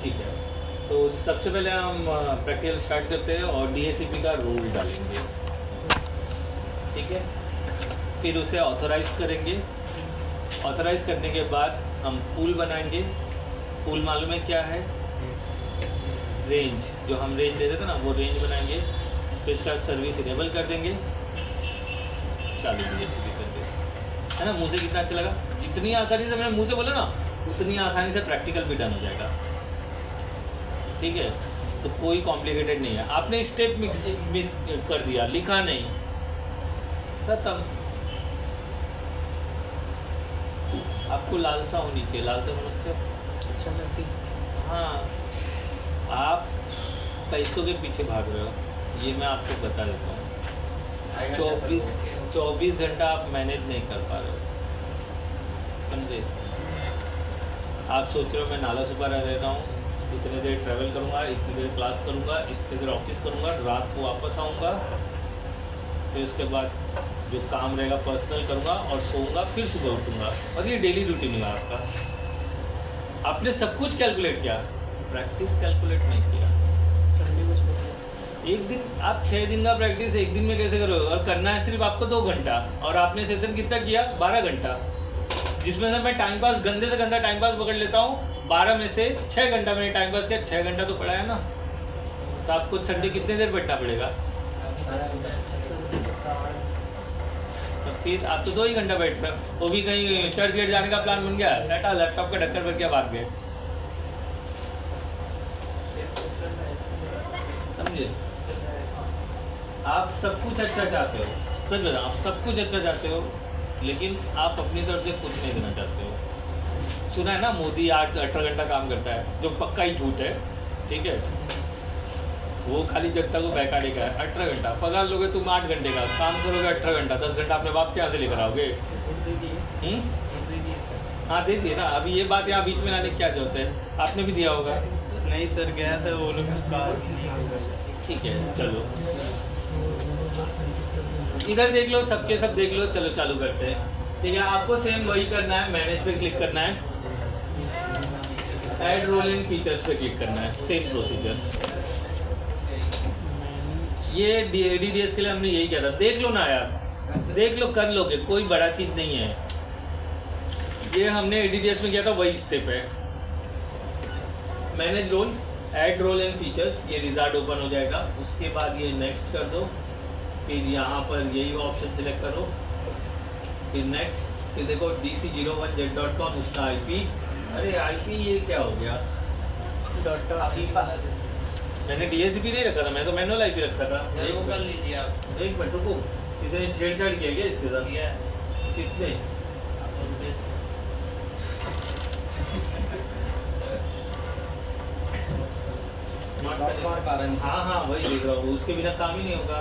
ठीक है, तो सबसे पहले हम प्रैक्टिकल स्टार्ट करते हैं और DACP का रूल डालेंगे, ठीक है। फिर उसे ऑथोराइज करेंगे। ऑथोराइज करने के बाद हम पूल बनाएंगे। पूल मालूम है क्या है? रेंज, जो हम रेंज दे रहे थे ना, वो रेंज बनाएंगे। फिर इसका सर्विस इनेबल कर देंगे, चालू DACP सर्विस, है ना। मुँह से कितना अच्छा लगा। जितनी आसानी से मैंने मुँह से बोला ना, उतनी आसानी से प्रैक्टिकल भी डन हो जाएगा, ठीक है। तो कोई कॉम्प्लिकेटेड नहीं है। आपने स्टेप मिस कर दिया, लिखा नहीं, खत्म। आपको लालसा होनी चाहिए। लालसा समझते हो? अच्छा सकती। हाँ, आप पैसों के पीछे भाग रहे हो, ये मैं आपको बता देता हूँ। 24 घंटा आप मैनेज नहीं कर पा रहे हो, समझे। आप सोच रहे हो मैं नाला सुपारा रह रहा हूँ, इतने देर ट्रैवल करूँगा, इतनी देर क्लास करूँगा, इतनी देर ऑफिस करूँगा, रात को वापस आऊँगा, फिर उसके बाद जो काम रहेगा पर्सनल करूँगा और सोऊंगा, फिर सुबह उठूँगा, और ये डेली रूटीन हुआ आपका। आपने सब कुछ कैलकुलेट किया, प्रैक्टिस कैलकुलेट नहीं किया। संडे कुछ बता। एक दिन आप 6 दिन का प्रैक्टिस एक दिन में कैसे करोगे? और करना है सिर्फ आपको 2 घंटा, और आपने सेशन कितना किया? 12 घंटा, जिसमें से मैं टाइम पास, गंदे से गंदा टाइम पास पकड़ लेता हूँ। 12 में से 6 घंटा मैंने टाइम पास किया, 6 घंटा तो पड़ा है ना। तो आपको संडे कितने देर बैठना पड़ेगा? तो फिर आप तो 2 ही घंटा बैठ रहे हो, वो भी कहीं चर्च गेट जाने का प्लान बन गया, डाटा लैपटॉप का ढक्कन भर के भाग गए, समझे। आप सब कुछ अच्छा चाहते हो, सच बता, आप सब कुछ अच्छा चाहते हो, लेकिन आप अपनी तरफ से कुछ नहीं देना चाहते हो। सुना है ना, मोदी 18 घंटा काम करता है, जो पक्का ही झूठ है, ठीक है। वो खाली जनता को बहकाने का है। 18 घंटा पगार लोगे तुम, 8 घंटे का काम करोगे, 18 घंटा, 10 घंटा अपने बाप के यहाँ से लेकर आओगे। हाँ दे दिए ना। अभी ये बात यहाँ बीच में लाने की क्या जरूरत है? आपने भी दिया होगा। नहीं सर, गया था वो लोग, ठीक है, चलो इधर देख लो, सबके सब देख लो। चलो चालू करते हैं, ठीक है। आपको सेम वही करना है, मैनेज पे क्लिक करना है, ऐड रोल इन फीचर्स पे क्लिक करना है, सेम प्रोसीजर। ये DDS के लिए हमने यही किया था। देख लो ना यार, देख लो, कर लोगे, कोई बड़ा चीज़ नहीं है। ये हमने DDS में किया था, वही स्टेप है। Manage role, add role and features, ये रिजल्ट ओपन हो जाएगा। उसके बाद ये नेक्स्ट कर दो, फिर यहाँ पर यही ऑप्शन सेलेक्ट करो, फिर नेक्स्ट, फिर देखो dc01z.com, उसका IP। अरे IP ये क्या हो गया? मैंने DACP नहीं रखा था, मैं तो मैनुअल IP रखा था। वो कर लीजिए आप। एक मिनट रुको, किसी ने छेड़छाड़ किया क्या इसके साथ? किसने? हाँ हाँ, वही देख रहा हूँ, उसके बिना काम ही नहीं होगा।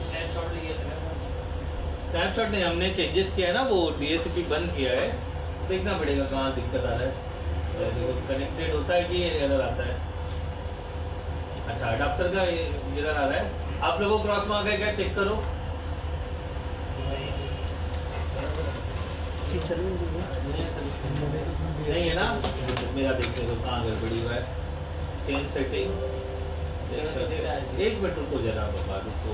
स्नैपशॉट लिए थे। स्नैपशॉट नहीं, हमने चेंजेस किया है ना, वो DACP बंद किया है, देखना पड़ेगा कहाँ दिक्कत आ रहा है। देखो कनेक्टेड होता है कि एरर आता है। अच्छा, अडाप्टर का एरर आ रहा है। आप लोगों को क्रॉस मार्क है क्या? चेक करो। नहीं है ना? मेरा देखने को कहाँ गड़बड़ी हुआ है। चेंज सेटिंग, एक मिनट रुको जरा बाबा, रुको।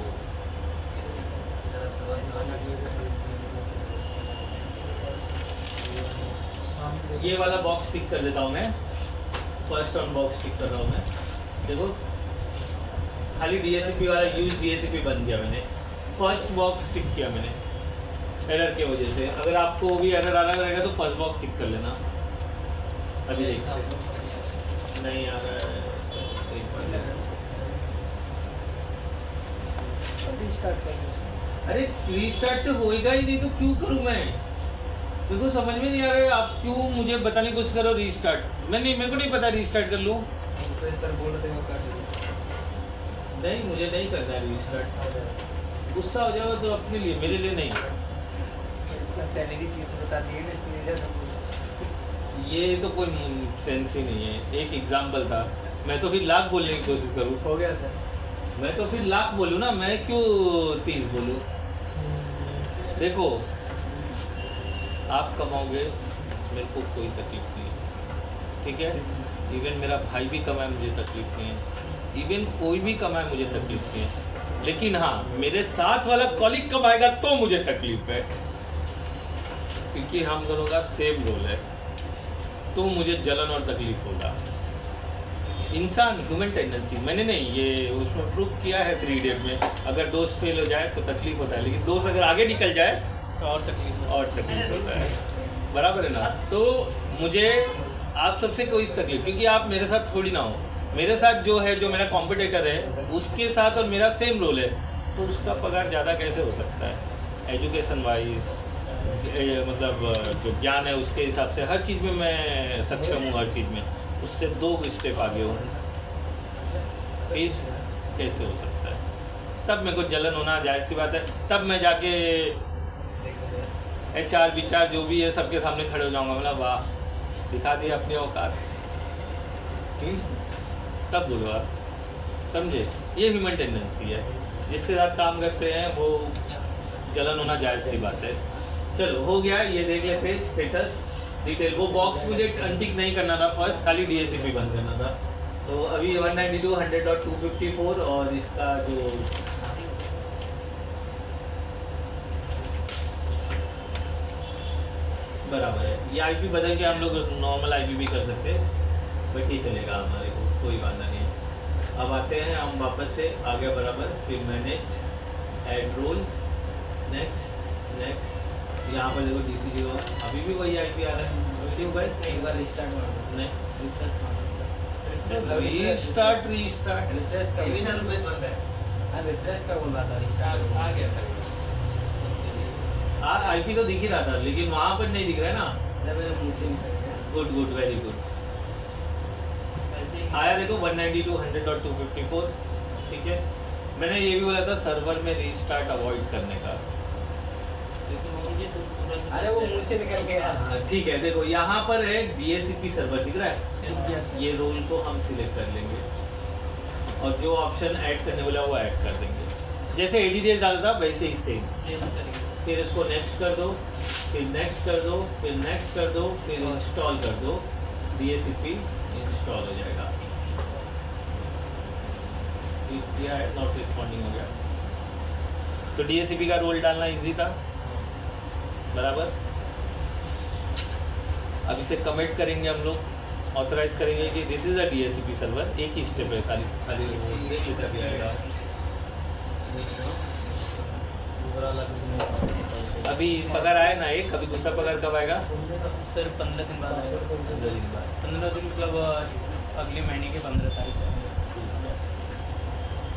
ये वाला बॉक्स टिक कर देता हूँ मैं, फर्स्ट ऑन बॉक्स टिक कर रहा हूँ मैं। देखो खाली DACP वाला यूज DACP बंद किया मैंने, फर्स्ट बॉक्स टिक किया मैंने एरर के वजह से। अगर आपको भी एरर आ रहा रहेगा तो फर्स्ट बॉक्स टिक कर लेना। अभी देखते नहीं आ रहा है, अरे रीस्टार्ट से होएगा ही नहीं तो क्यों करूँ मैं? देखो समझ में नहीं आ रहा है, आप क्यों मुझे बताने की कोशिश करो रीस्टार्ट। मैं नहीं, मेरे को नहीं पता रीस्टार्ट कर लूँ। सर बोल रहे थे वो कर नहीं, मुझे नहीं करना है रीस्टार्ट। गुस्सा हो जाओ तो अपने लिए, मेरे लिए नहीं। इसका सैलरी 30 बता दिए ना, इसलिए ये तो कोई सेंस ही नहीं है। एक एग्जाम्पल था, मैं तो फिर लाख बोलने की कोशिश करूँ। हो गया सर, मैं तो फिर लाख बोलूँ ना, मैं क्यों 30 बोलूँ? देखो आप कमाओगे, मेरे को कोई तकलीफ नहीं, ठीक है। इवन मेरा भाई भी कमाए मुझे तकलीफ नहीं है, इवन कोई भी कमाए मुझे तकलीफ नहीं है, लेकिन हाँ मेरे साथ वाला कॉलीग कमाएगा तो मुझे तकलीफ है, क्योंकि हम दोनों का सेम रोल है, तो मुझे जलन और तकलीफ होगा। इंसान ह्यूमन टेंडेंसी, मैंने नहीं ये उसमें प्रूफ किया है 3 इडियट में, अगर दोस्त फेल हो जाए तो तकलीफ होता है, लेकिन दोस्त अगर आगे निकल जाए तो और तकलीफ होता है, बराबर है ना। तो मुझे आप सबसे कोई तकलीफ, क्योंकि आप मेरे साथ थोड़ी ना हो, मेरे साथ जो है, जो मेरा कॉम्पिटिटर है उसके साथ और मेरा सेम रोल है, तो उसका पगार ज़्यादा कैसे हो सकता है। एजुकेशन वाइज मतलब जो ज्ञान है उसके हिसाब से हर चीज़ में मैं सक्षम हूँ, हर चीज़ में उससे 2 स्टेप आगे हूँ, फिर कैसे हो सकता है। तब मेरे को जलन होना जायज़ सी बात है, तब मैं जाके HR विचार जो भी है सबके सामने खड़े हो जाऊँगा, मतलब वाह दिखा दी अपनी औकात, तब बोलो आप, समझे। ये ह्यूमन टेंडेंसी है, जिसके साथ काम करते हैं वो जलन होना जायज़ सी बात है। चलो हो गया, ये देख लेते स्टेटस डिटेल। वो बॉक्स मुझे अनटिक नहीं करना था फर्स्ट, खाली DACP बंद करना था। तो अभी 192, 100 और 254 और इसका जो बराबर है, ये IP बदल के हम लोग नॉर्मल IP भी कर सकते हैं, बट ये चलेगा हमारे को, कोई वादा नहीं। अब आते हैं हम वापस से आगे बराबर, फिर manage, add role, next next, यहाँ पर देखो DCG हो, अभी भी वही IP आ रहा है, क्यों बस एक बार रिस्टार्ट मारो, नहीं रीस्टार्ट रिफ्रेश का भी ना रुपए बन रहा है, रिफ्रेश का बोल रहा था, रिस्टार्ट आ गया IP तो दिख ही रहा था, लेकिन वहाँ पर नहीं दिख रहा है ना। गुड गुड, वेरी गुड, आया देखो 192, 100 और 254, ठीक है। मैंने ये भी बोला था सर्वर में रीस्टार्ट अवॉइड करने का, अरे वो मुंह से निकल गया। ठीक है, देखो यहाँ पर है DACP सर्वर दिख रहा है, ये रोल को हम सिलेक्ट कर लेंगे और जो ऑप्शन ऐड करने वाला वो ऐड कर देंगे, जैसे ADDS डाला था वैसे ही सेम। फिर इसको नेक्स्ट कर दो, फिर नेक्स्ट कर दो, फिर नेक्स्ट कर दो, फिर इंस्टॉल कर दो, DACP इंस्टॉल हो जाएगा। नॉट रिस्पॉन्डिंग हो गया, तो DACP का रोल डालना इजी था, बराबर। अब इसे कमिट करेंगे हम लोग, ऑथराइज करेंगे कि this is a DACP server, एक ही स्टेप है, खाली खाली देख लेता भी आएगा। अभी पगार आया ना एक, अभी दूसरा पगार कब आएगा सर? 15 दिन बाद। 15 दिन बाद, 15 दिन मतलब अगले महीने के 15 तारीख को।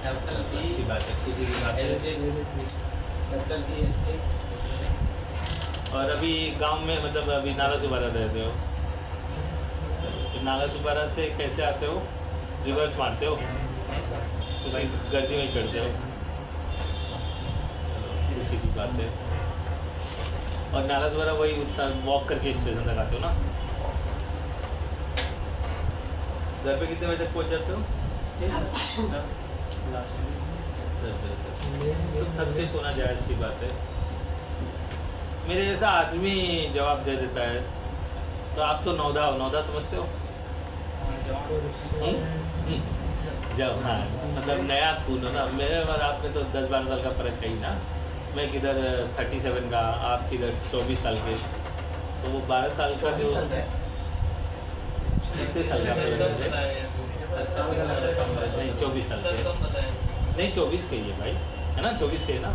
अच्छी बात है, खुशी की बात है। और अभी गांव में मतलब अभी नाला सुपारा रहते हो, तो नाला सुपारा से कैसे आते हो? रिवर्स मारते हो तो भाई गर्दी में चढ़ते हो, खुशी की बात है। और नाला सुपारा वही उतना वॉक करके स्टेशन तक आते हो ना। घर पे कितने बजे तक पहुंच जाते हो? 10 बजे तक। तो थक के सोना जायज़ सी बात है। मेरे जैसा आदमी जवाब दे देता है, तो आप तो नौदा हो, नौदा समझते हो? जब हाँ मतलब नया खून हो ना, मेरे और आप में तो 10-12 साल का फ़र्क है ही ना। मैं किधर 37 का, आप किधर 24 साल के, तो वो 12 साल का जो कितने साल का नहीं 24 साल के नहीं 24 के ही है भाई, है ना 24 के है ना,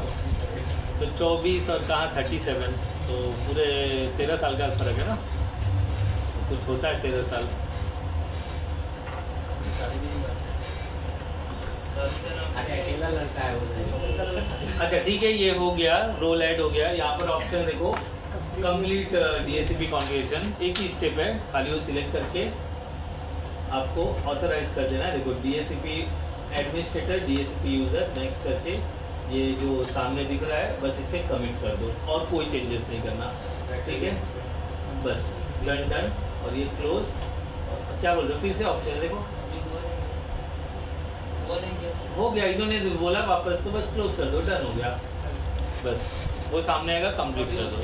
तो 24 और कहाँ 37, तो पूरे 13 साल का फ़र्क है ना, तो कुछ होता है 13 साल। अकेला लड़का है वो। अच्छा ठीक है, ये हो गया, रोल ऐड हो गया। यहाँ पर ऑप्शन देखो, कंप्लीट DACP कॉन्फ़िगरेशन, एक ही स्टेप है, खाली वो सिलेक्ट करके आपको ऑथराइज कर देना है। देखो DACP administrator, DACP user, next करके ये जो सामने दिख रहा है बस इसे कमिट कर दो और कोई चेंजेस नहीं करना, ठीक है, बस डन डन। और ये क्लोज, क्या बोल रहे हो फिर से ऑप्शन है देखो, हो गया, इन्होंने बोला वापस, तो बस क्लोज कर दो, डन हो गया, बस वो सामने आएगा, कंप्लीट कर दो।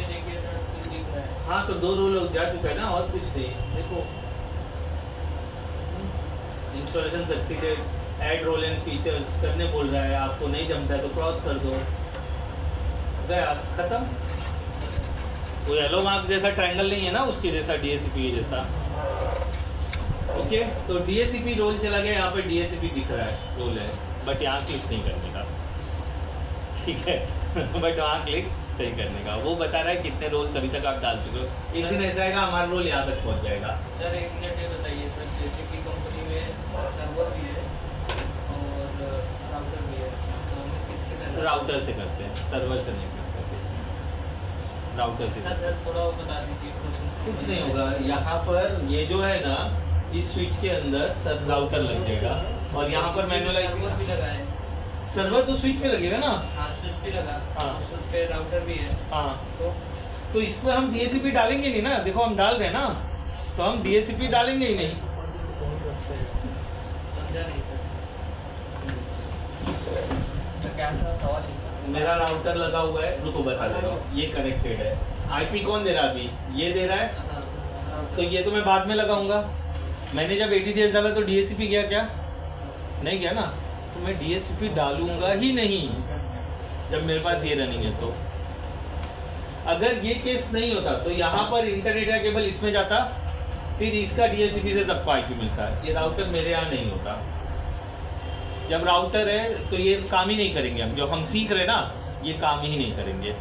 हाँ तो 2 रोल जा चुका है ना, और कुछ नहीं। देखो installation succeeded, add role and features करने बोल रहा है, आपको नहीं जमता है तो क्रॉस कर दो, गया खत्म। वो येलो मार्क जैसा ट्रायंगल नहीं है ना उसके जैसा, DACP के जैसा। ओके, तो DACP रोल चला गया, यहाँ पे DACP दिख रहा है, रोल है, बट यहाँ क्लिक नहीं करने का, ठीक है बट वहाँ क्लिक नहीं करने का। वो बता रहा है कितने रोल्स अभी तक आप डाल चुके हो। एक दिन ऐसा आएगा हमारा रोल यहाँ तक पहुँच जाएगा। सर एक मिनट ये बताइए सर, जैसे कि कंपनी में सर्वर भी है और राउटर भी है, तो हमें किससे करना है? राउटर से करते हैं, सर्वर से नहीं करते, राउटर से। सर थोड़ा वो बता दीजिए प्रोसेस। कुछ नहीं होगा, यहाँ पर ये जो है ना, इस स्विच के अंदर सर राउटर लग जाएगा और यहाँ पर मैनुअल सर्वर भी लगा है। सर्वर तो स्विच पे लगेगा ना। हाँ स्विच पे लगा, हाँ। और स्विच पे राउटर भी है। हाँ, तो इसमें हम DACP डालेंगे नहीं ना, देखो हम डाल रहे हैं ना, तो हम DACP डालेंगे ही नहीं। समझा नहीं सर क्या था सवाल इसका? मेरा राउटर लगा हुआ है, रुको बता दे रहा हूँ, ये कनेक्टेड है। IP कौन दे रहा है अभी? ये दे रहा है, हाँ, तो ये तो मैं बाद में लगाऊंगा। मैंने जब 80 डेज डाला तो DACP गया क्या? नहीं गया ना, तो मैं DACP डालूंगा ही नहीं जब मेरे पास ये रनिंग है। तो अगर ये केस नहीं होता तो यहाँ पर इंटरनेट का केबल इसमें जाता, फिर इसका DACP से सबको IP मिलता है। ये राउटर मेरे यहाँ नहीं होता। जब राउटर है तो ये काम ही नहीं करेंगे हम, जो हम सीख रहे हैं ना, ये काम ही नहीं करेंगे।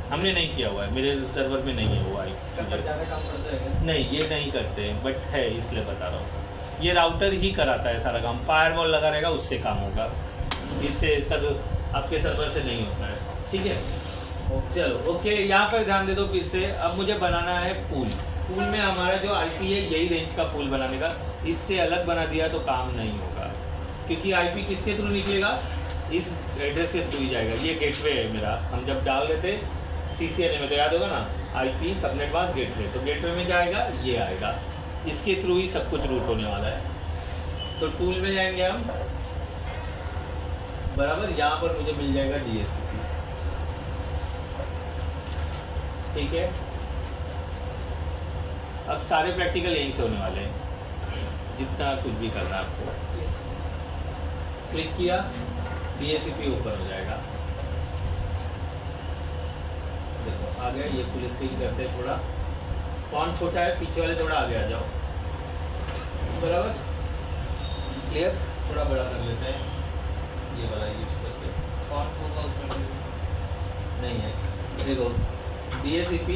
हमने नहीं किया हुआ है, मेरे सर्वर में नहीं है हुआ इसका पर है। ज़्यादा काम करता है। नहीं, ये नहीं करते, बट है इसलिए बता रहा हूँ। ये राउटर ही कराता है सारा काम, फायरवॉल लगा रहेगा उससे काम होगा, इससे सर आपके सर्वर से नहीं होता है, ठीक है। चलो ओके, यहाँ पर ध्यान दे दो फिर से। अब मुझे बनाना है पूल। पूल में हमारा जो IP है यही रेंज का पूल बनाने का, इससे अलग बना दिया तो काम नहीं होगा, क्योंकि IP किसके थ्रू निकलेगा? इस एड्रेस के थ्रू ही जाएगा। ये गेटवे है मेरा, हम जब डाल रहे थे CCNA में तो याद होगा ना, IP सबनेट मास्क गेटवे, तो गेटवे में क्या आएगा? ये आएगा, इसके थ्रू ही सब कुछ रूट होने वाला है। तो टूल में जाएंगे हम, बराबर, यहाँ पर मुझे मिल जाएगा DACP, ठीक है। अब सारे प्रैक्टिकल यहीं से होने वाले हैं, जितना कुछ भी करना है आपको। क्लिक किया, DACP ओपन हो जाएगा। देखो आ गया, ये फुल स्क्रीन करते हैं, थोड़ा फॉन्ट छोटा है, पीछे वाले थोड़ा आगे आ जाओ, बराबर क्लियर। थोड़ा बड़ा कर लेते हैं, ये वाला यूज करके। फॉन्ट होगा उसमें नहीं है, देखो DACP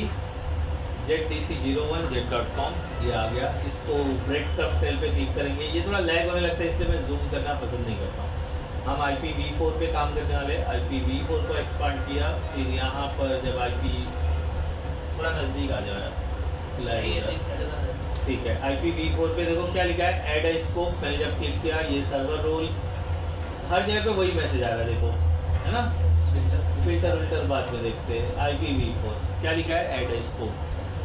ZDC01z.com ये आ गया। इसको ब्रेड क्रब सेल पे क्लिक करेंगे, ये थोड़ा लैग होने लगता है इसलिए मैं जूम करना पसंद नहीं करता हूँ। हम IPv4 पे काम करने वाले, IPv4 को एक्सपांड किया, फिर यहाँ पर जब IP थोड़ा नज़दीक आ जाए, ठीक है। IPv4 पे देखो क्या लिखा है, ऐड अ स्कोप। मैंने जब क्लिक किया, ये सर्वर रोल, हर जगह पे वही मैसेज आ रहा है, देखो है ना। फिल्टर विल्टर बाद में देखते हैं। IPv4 क्या लिखा है, ऐड अ स्कोप।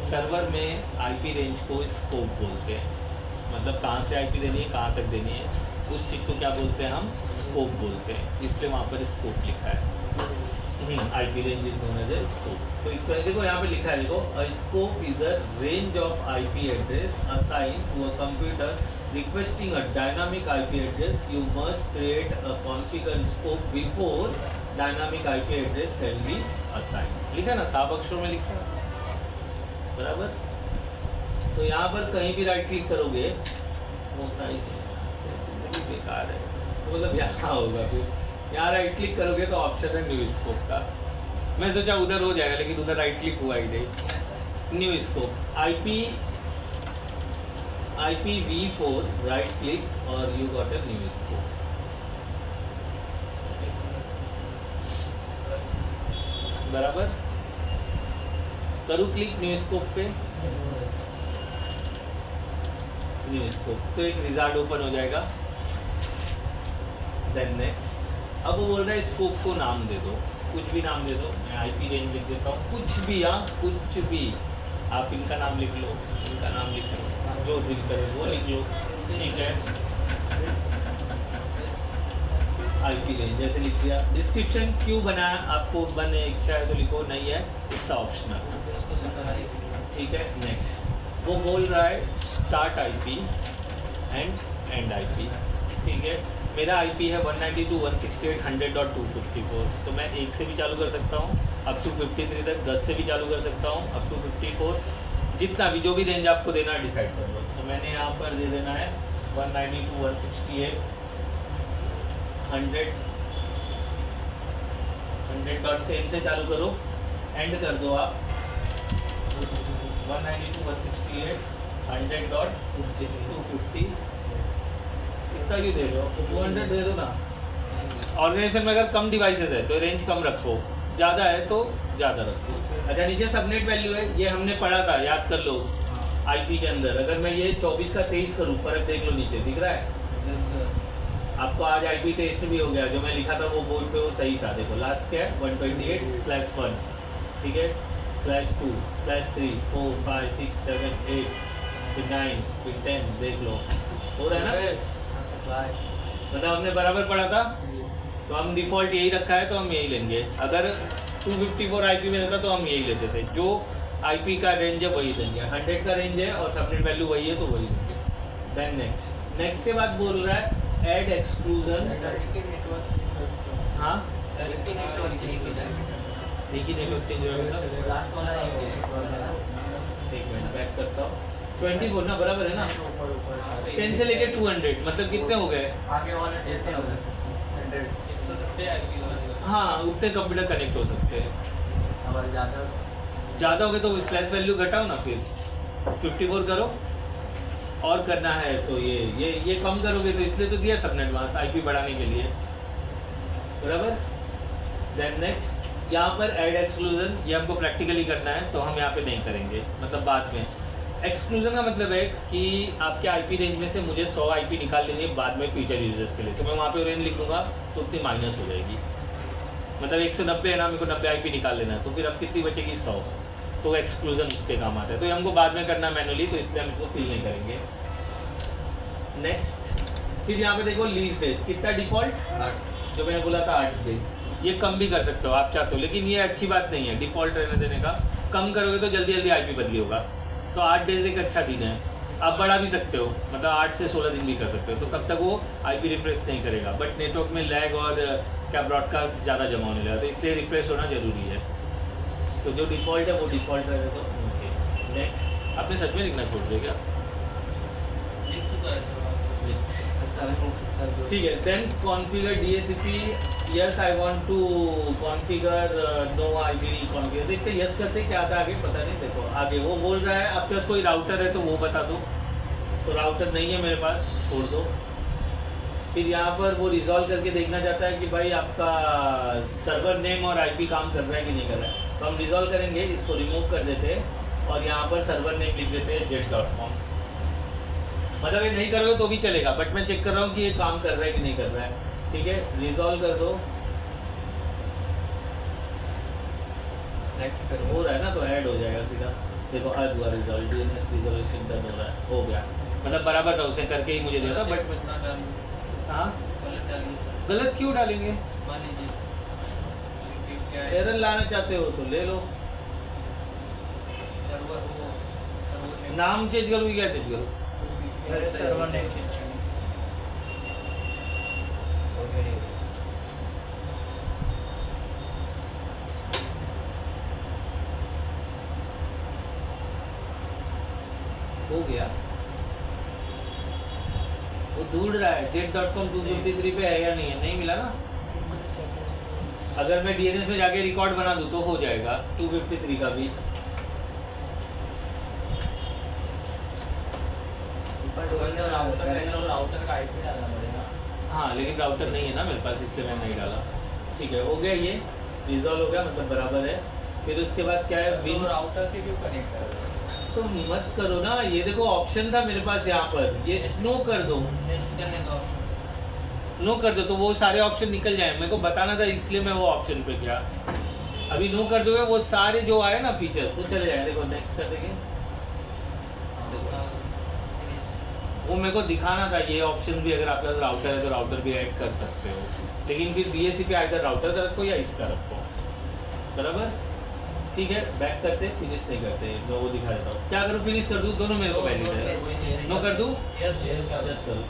सर्वर में IP रेंज को स्कोप बोलते हैं, मतलब कहाँ से IP देनी है, कहाँ तक देनी है, उस चीज़ को क्या बोलते हैं हम, स्कोप बोलते हैं, इसलिए वहाँ पर स्कोप लिखा है। IP range is known as a scope. तो देखो यहाँ पे लिखा है, देखो a scope is a range of IP address assign to a computer requesting a dynamic IP address. You must create a configure scope before dynamic IP address can be assign. लिखा है ना, साफ अक्षरों में लिखा है, बराबर। तो यहाँ पर कहीं भी राइट क्लिक करोगे, होता ही नहीं, बेकार है, तो मतलब यहाँ होगा। फिर यहाँ राइट क्लिक करोगे तो ऑप्शन है न्यू स्कोप का। मैं सोचा उधर हो जाएगा, लेकिन उधर राइट क्लिक हुआ ही नहीं। New scope IPv4 right click और you got a new scope. बराबर, करूँ क्लिक न्यू स्कोप पे, न्यू स्कोप, तो एक विजार्ड ओपन हो जाएगा। देन नेक्स्ट, अब वो बोल रहा है स्कोप को नाम दे दो, कुछ भी नाम दे दो। मैं IP रेंज लिख देता हूँ, कुछ भी, हाँ कुछ भी, आप इनका नाम लिख लो, इनका नाम लिख लो, जो दिल करे वो लिख लो, ठीक है। IP रेंज जैसे लिख दिया। डिस्क्रिप्शन क्यों बनाया, आपको बने इच्छा है तो लिखो, नहीं है इट्स ऑप्शनल, ठीक है। नेक्स्ट, वो बोल रहा है start IP and and IP, ठीक है। मेरा आईपी है 192.168.100.254, तो मैं 1 से भी चालू कर सकता हूँ अप टू 53 तक, 10 से भी चालू कर सकता हूँ अप टू 54, जितना भी जो भी रेंज आपको देना है डिसाइड कर लो। तो मैंने यहाँ पर दे देना है 192.168.100.10 से चालू करो, एंड कर दो आप 192.168.100.250। कितना क्यों दे रहे हो, 200 दे दो ना। ऑर्गेनाइजेशन में अगर कम डिवाइसेस है तो रेंज कम रखो, ज़्यादा है तो ज़्यादा रखो। अच्छा, नीचे सबनेट वैल्यू है, ये हमने पढ़ा था, याद कर लो। आईपी के अंदर अगर मैं ये 24 का 23 करूँ, फ़र्क देख लो नीचे दिख रहा है आपको। आज आईपी टेस्ट भी हो गया, जो मैं लिखा था वो बोर्ड पे वो सही था। देखो लास्ट क्या है 128/1, ठीक है, /2 /3 4 5 6 7 8 फिर 9 फिर 10, देख लो हो रहा है ना। मतलब हमने बराबर पढ़ा था, तो हम डिफ़ॉल्ट यही रखा है तो हम यही लेंगे। अगर 254 आईपी में रहता तो हम यही लेते थे, जो आईपी का रेंज है वही देंगे। 100 का रेंज है और सबनेट वैल्यू वही है तो वही देंगे। देन नेक्स्ट के बाद बोल रहा है ऐड एक्सक्लूजन। हाँ, एक ही नेटवर्क चेंज होगा। एक मिनट बैक करता हूँ। 24 ना बराबर है ना, 10 से लेके 200 मतलब कितने हो गए? हाँ, उतने कंप्यूटर कनेक्ट हो सकते हैं। ज़्यादा हो गए तो स्लैश वैल्यू घटाओ ना, फिर 54 करो। और करना है तो ये कम करोगे, तो इसलिए तो दिया सबनेट मास्क आईपी बढ़ाने के लिए, बराबर। देन नेक्स्ट यहाँ पर ऐड एक्सक्लूजन, ये हमको प्रैक्टिकली करना है तो हम यहाँ पे नहीं करेंगे, मतलब बाद में। एक्सक्लूजन का मतलब है कि आपके आईपी रेंज में से मुझे 100 आईपी निकाल लेनी है बाद में फ्यूचर यूजर्स के लिए, तो मैं वहाँ पे रेंज लिख दूँगा तो उतनी माइनस हो जाएगी। मतलब 190 है ना, मेरे को 90 आईपी निकाल लेना है, तो फिर अब कितनी बचेगी 100, तो एक्सक्लूजन उसके काम आता है। तो ये हमको बाद में करना मैनुअली, तो इसलिए हम इसको फिल नहीं करेंगे। नेक्स्ट, फिर यहाँ पे देखो लीज डेज कितना डिफ़ॉल्ट, जो मैंने बोला था 8 दिन। ये कम भी कर सकते हो आप चाहते हो, लेकिन ये अच्छी बात नहीं है डिफ़ॉल्ट रहने देने का। कम करोगे तो जल्दी जल्दी आईपी बदली होगा, तो 8 डेज एक अच्छा दिन है। आप बढ़ा भी सकते हो, मतलब 8 से 16 दिन भी कर सकते हो, तो तब तक वो आईपी रिफ्रेश नहीं करेगा। बट नेटवर्क में लैग और क्या ब्रॉडकास्ट ज़्यादा जमा होने लगा, तो इसलिए रिफ्रेश होना ज़रूरी है। तो जो डिफ़ॉल्ट है वो डिफ़ॉल्ट रहेगा। तो ओके, नेक्स्ट। आपने सच में लिखना छोड़ दिया क्या? ठीक है। Then configure DHCP, yes I want to configure, no I will configure. देखते यस करते क्या आता है आगे, पता नहीं। देखो आगे वो बोल रहा है आपके पास कोई राउटर है तो वो बता दो, तो राउटर नहीं है मेरे पास, छोड़ दो। फिर यहाँ पर वो रिजॉल्व करके देखना चाहता है कि भाई आपका सर्वर नेम और आईपी काम कर रहा है कि नहीं कर रहा है, तो हम रिजॉल्व करेंगे, इसको रिमूव कर देते हैं और यहाँ पर सर्वर नेम लिख देते हैं jet.com। मतलब ये नहीं करोगे तो भी चलेगा, बट मैं चेक कर रहा हूँ कि ये काम कर रहा है कि नहीं कर रहा है। ठीक है, रिजॉल्व कर दो। नेक्स्ट करो, हो रहा है ना, तो ऐड हो जाएगा सीधा। देखो अब हुआ रिजॉल्व, DNS रिजोल्यूशन डन हो रहा है, हो गया। मतलब बराबर था, उसने करके ही मुझे दिया था। बट हाँ, गलत क्यों डालेंगे? एरर लाना चाहते हो तो ले लो। नाम चेंज करूँ, क्या चेंज करूँ? सर्वर नेम चेंज करना। हो गया। वो ढूंढ रहा है jet.com 253 पे है या नहीं है, नहीं मिला ना। अगर मैं DNS में जाके रिकॉर्ड बना दूँ तो हो जाएगा 253 का भी। राउटर का आईपी डालना पड़ेगा। हाँ, लेकिन राउटर नहीं है ना मेरे पास, इसलिए मैंने नहीं डाला। ठीक है, हो गया, ये रिजॉल्व हो गया, मतलब बराबर है। फिर उसके बाद क्या है, विन राउटर से क्यों कनेक्ट करोगे? तो मत करो ना, ये देखो ऑप्शन था मेरे पास यहाँ पर, ये नो कर दो, नो कर दो तो वो सारे ऑप्शन निकल जाए। मेरे को बताना था इसलिए मैं वो ऑप्शन पे गया। अभी नो कर दोगे वो सारे जो आए ना फीचर्स वो चले जाए। देखो नेक्स्ट कर देंगे, वो मेरे को दिखाना था ये ऑप्शन भी। अगर आपके पास राउटर है तो राउटर भी ऐड कर सकते हो, लेकिन फिर DHCP आइदर राउटर का रखो या इसका रखो, बराबर। ठीक है, बैक करते, फिनिश नहीं करते, मैं वो दिखा देता हूँ। क्या करूँ, फिनिश कर दूँ, दोनों मेरे को वैलिड है। नो कर दूँ, यस करो,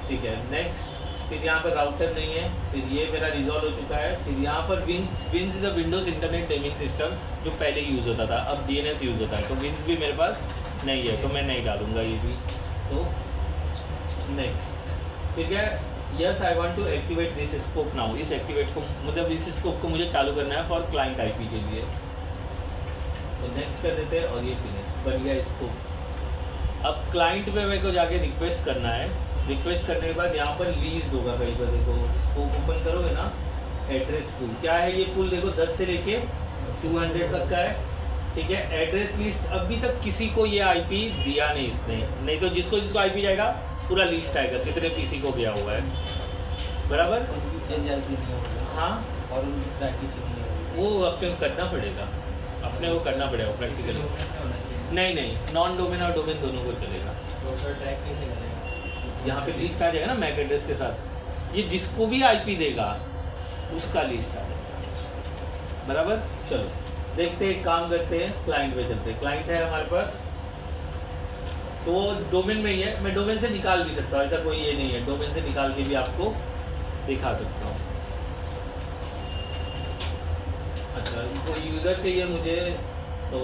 ठीक है नेक्स्ट। फिर यहाँ पर राउटर नहीं है, फिर ये मेरा रिजॉल्व हो चुका है। फिर यहाँ पर विंस is the Windows Internet naming system जो पहले यूज़ होता था, अब DNS यूज़ होता है। तो विंस भी मेरे पास नहीं है तो मैं नहीं डालूंगा ये भी। तो नेक्स्ट फिर क्या, yes I want to activate this scope now. इस एक्टिवेट को मतलब इस स्कोप को मुझे चालू करना है फॉर क्लाइंट IP के लिए। तो नेक्स्ट कर देते हैं और ये फिनिश, बढ़िया स्कोप। अब क्लाइंट पे मेरे को जाके रिक्वेस्ट करना है। रिक्वेस्ट करने के बाद यहाँ पर लीज होगा कहीं पर, देखो स्कोप ओपन करोगे ना, एड्रेस पूल। क्या है ये पूल, देखो 10 से लेके 200 तक का है, ठीक है। एड्रेस लिस्ट अभी तक किसी को ये IP दिया नहीं इसने, नहीं तो जिसको IP जाएगा पूरा लिस्ट आएगा कितने PC को गया हुआ है, बराबर। हाँ, और उनकी प्रैक्टिस नहीं होगी, वो अपने करना पड़ेगा, अपने को करना पड़ेगा प्रैक्टिकली। नहीं, नॉन डोमेन और डोमेन दोनों को चलेगा। यहाँ पे लिस्ट आ जाएगा ना मैक एड्रेस के साथ, ये जिसको भी IP देगा उसका लिस्ट आ जाएगा, बराबर। चलो देखते हैं, काम करते हैं, क्लाइंट पे चलते हैं। क्लाइंट है हमारे पास, तो डोमेन में ही है। मैं डोमेन से निकाल भी सकता हूँ, ऐसा कोई ये नहीं है, डोमेन से निकाल के भी आपको दिखा सकता हूँ। अच्छा, कोई यूज़र चाहिए मुझे, तो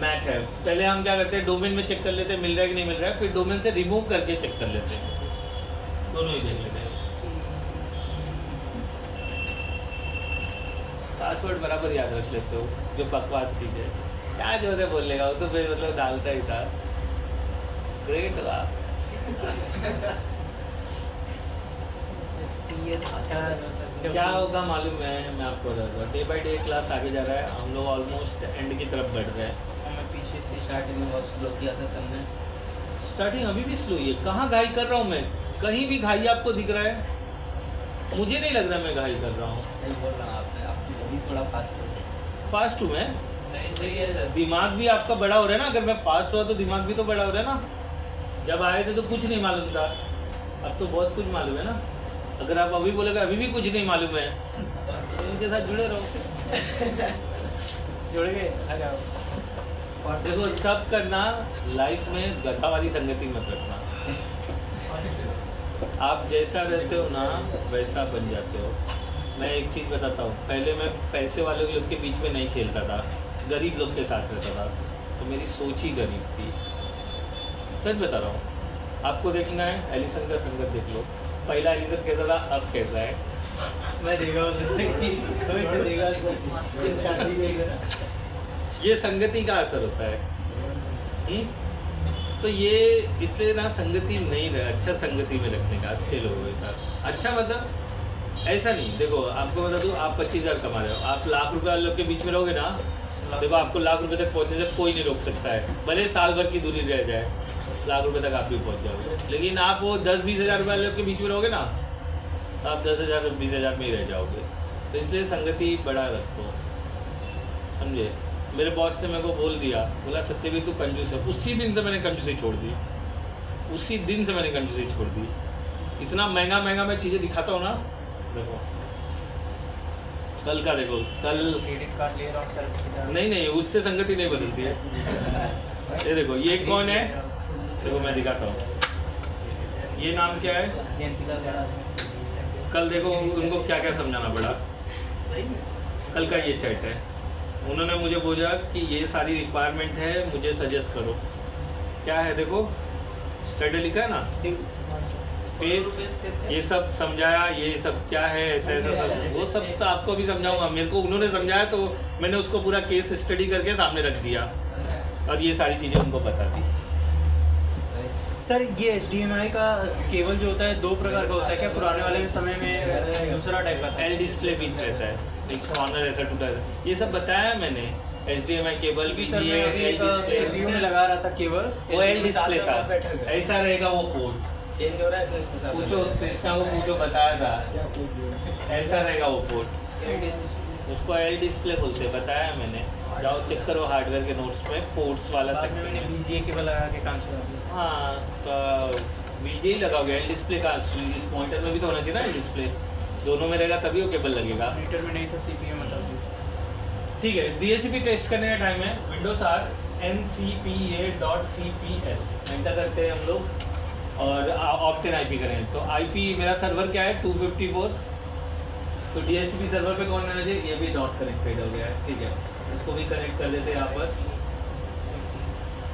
मैक है। पहले हम क्या करते हैं, डोमेन में चेक कर लेते हैं मिल रहा है कि नहीं मिल रहा है, फिर डोमेन से रिमूव करके चेक कर लेते हैं, दोनों ही देख लेते हैं। पासवर्ड बराबर याद रख लेते हो, जो बकवास चीज़ है क्या जो है बोल लेगा, वो तो फिर मतलब डालता ही था। ग्रेट हुआ। क्या होगा मालूम है, मैं आपको बताऊँगा। डे बाई डे क्लास आगे जा रहा है, हम लोग ऑलमोस्ट एंड की तरफ बढ़ रहे हैं। पीछे से स्टार्टिंग में बहुत स्लो किया था सबने, स्टार्टिंग अभी भी स्लो ही है। कहाँ घाई कर रहा हूँ मैं, कहीं भी घाई आपको दिख रहा है? मुझे नहीं लग रहा मैं घाई कर रहा हूँ। नहीं बोल रहा आपने, आपकी बॉडी थोड़ा फास्ट हो। फास्ट हूँ मैं? नहीं सही है, दिमाग भी आपका बड़ा हो रहा है ना। अगर मैं फास्ट हुआ तो दिमाग भी तो बड़ा हो रहा है ना। जब आए थे तो कुछ नहीं मालूम था, अब तो बहुत कुछ मालूम है ना। अगर आप अभी बोलेगा अभी भी कुछ नहीं मालूम है, तो इनके साथ जुड़े रहो। जुड़ गए, आ जाओ। देखो सब करना, लाइफ में गधा वाली संगति मत रखना। आप जैसा रहते हो ना वैसा बन जाते हो। मैं एक चीज़ बताता हूँ, पहले मैं पैसे वाले लोग के बीच में नहीं खेलता था, गरीब लोग के साथ रहता था, तो मेरी सोच ही गरीब थी। सच बता रहा हूँ। आपको देखना है एलिसन का संगत देख लो, पहला एलिसन कैसा था, अब कैसा है। मैं देखा ये संगति का असर होता है। तो ये इसलिए ना संगति नहीं रहे, अच्छा संगति में रखने का अच्छे लोगों के साथ। अच्छा मतलब ऐसा नहीं, देखो आपको बता दूँ, आप 25,000 कमा रहे हो, आप लाख रुपये वाले लोग के बीच में रहोगे ना, देखो आपको लाख रुपए तक पहुंचने से कोई नहीं रोक सकता है। भले साल भर की दूरी रह जाए, लाख रुपए तक आप भी पहुंच जाओगे। लेकिन आप वो 10-20 हज़ार रुपये वाले लोग के बीच में रहोगे ना, तो आप 10,000-20 हज़ार में ही रह जाओगे। तो इसलिए संगति बड़ा रखो, समझे। मेरे बॉस ने मेरे को बोल दिया, बोला सत्यवीर तू कंजूस है। उसी दिन से मैंने कंजूसी छोड़ दी, उसी दिन से मैंने कंजूसी छोड़ दी। इतना महंगा महंगा मैं चीज़ें दिखाता हूँ ना, देखो कल का, देखो कल क्रेडिट कार्ड ले रहा हूँ सर। नहीं उससे संगति नहीं बदलती है। ये देखो ये कौन है, देखो मैं दिखाता हूँ, ये नाम क्या है। कल देखो उनको क्या क्या समझाना पड़ा। कल का ये चैट है, उन्होंने मुझे बोला कि ये सारी रिक्वायरमेंट है, मुझे सजेस्ट करो। क्या है देखो, स्टडी लिखा है ना, फिर ये सब समझाया, ये सब क्या है, ऐसा ऐसा सब, वो सब तो आपको भी समझाऊंगा। मेरे को उन्होंने समझाया तो मैंने उसको पूरा केस स्टडी करके सामने रख दिया और ये सारी चीज़ें उनको पता थी। सर ये HDMI का केबल जो होता है 2 प्रकार का होता है क्या? पुराने वाले समय में दूसरा टाइप का था, एल डिस्प्ले भी रहता है, एक कॉर्नर ऐसा टूटा है, ये सब बताया मैंने। HDMI केबल भी सर मैं अभी एक CPU में लगा रहा था केबल, वो एल डिस्प्ले था, ऐसा रहेगा वो पोर्ट। चेंज हो रहा है तो इसके साथ पूछो कृष्णा को, पूछो बताया था, ऐसा रहेगा वो पोर्ट। उसको एल डिस्प्ले बोलते हैं, बताया मैंने। जाओ चेक करो हार्डवेयर के नोट्स में, पोर्ट्स वाला सेक्शन है। VGA केबल लगा के काम चला दिया। हाँ तो VGA ही लगाओगे, एल डिस्प्ले का मॉनिटर में भी तो होना चाहिए ना एल डिस्प्ले, दोनों में रहेगा तभी वो केबल लगेगा। मॉनिटर में नहीं था, CPU में था सिर्फ। ठीक है, DHCP टेस्ट करने का टाइम है। Windows R ncpa.cpl एंटर करते हैं हम लोग और ऑप्टेन आईपी करें तो आईपी मेरा सर्वर क्या है 254, तो डीएचसीपी सर्वर पे कौन रहना चाहिए, ये भी डॉट कनेक्टेड हो गया है, ठीक है। इसको भी कनेक्ट कर देते हैं यहाँ पर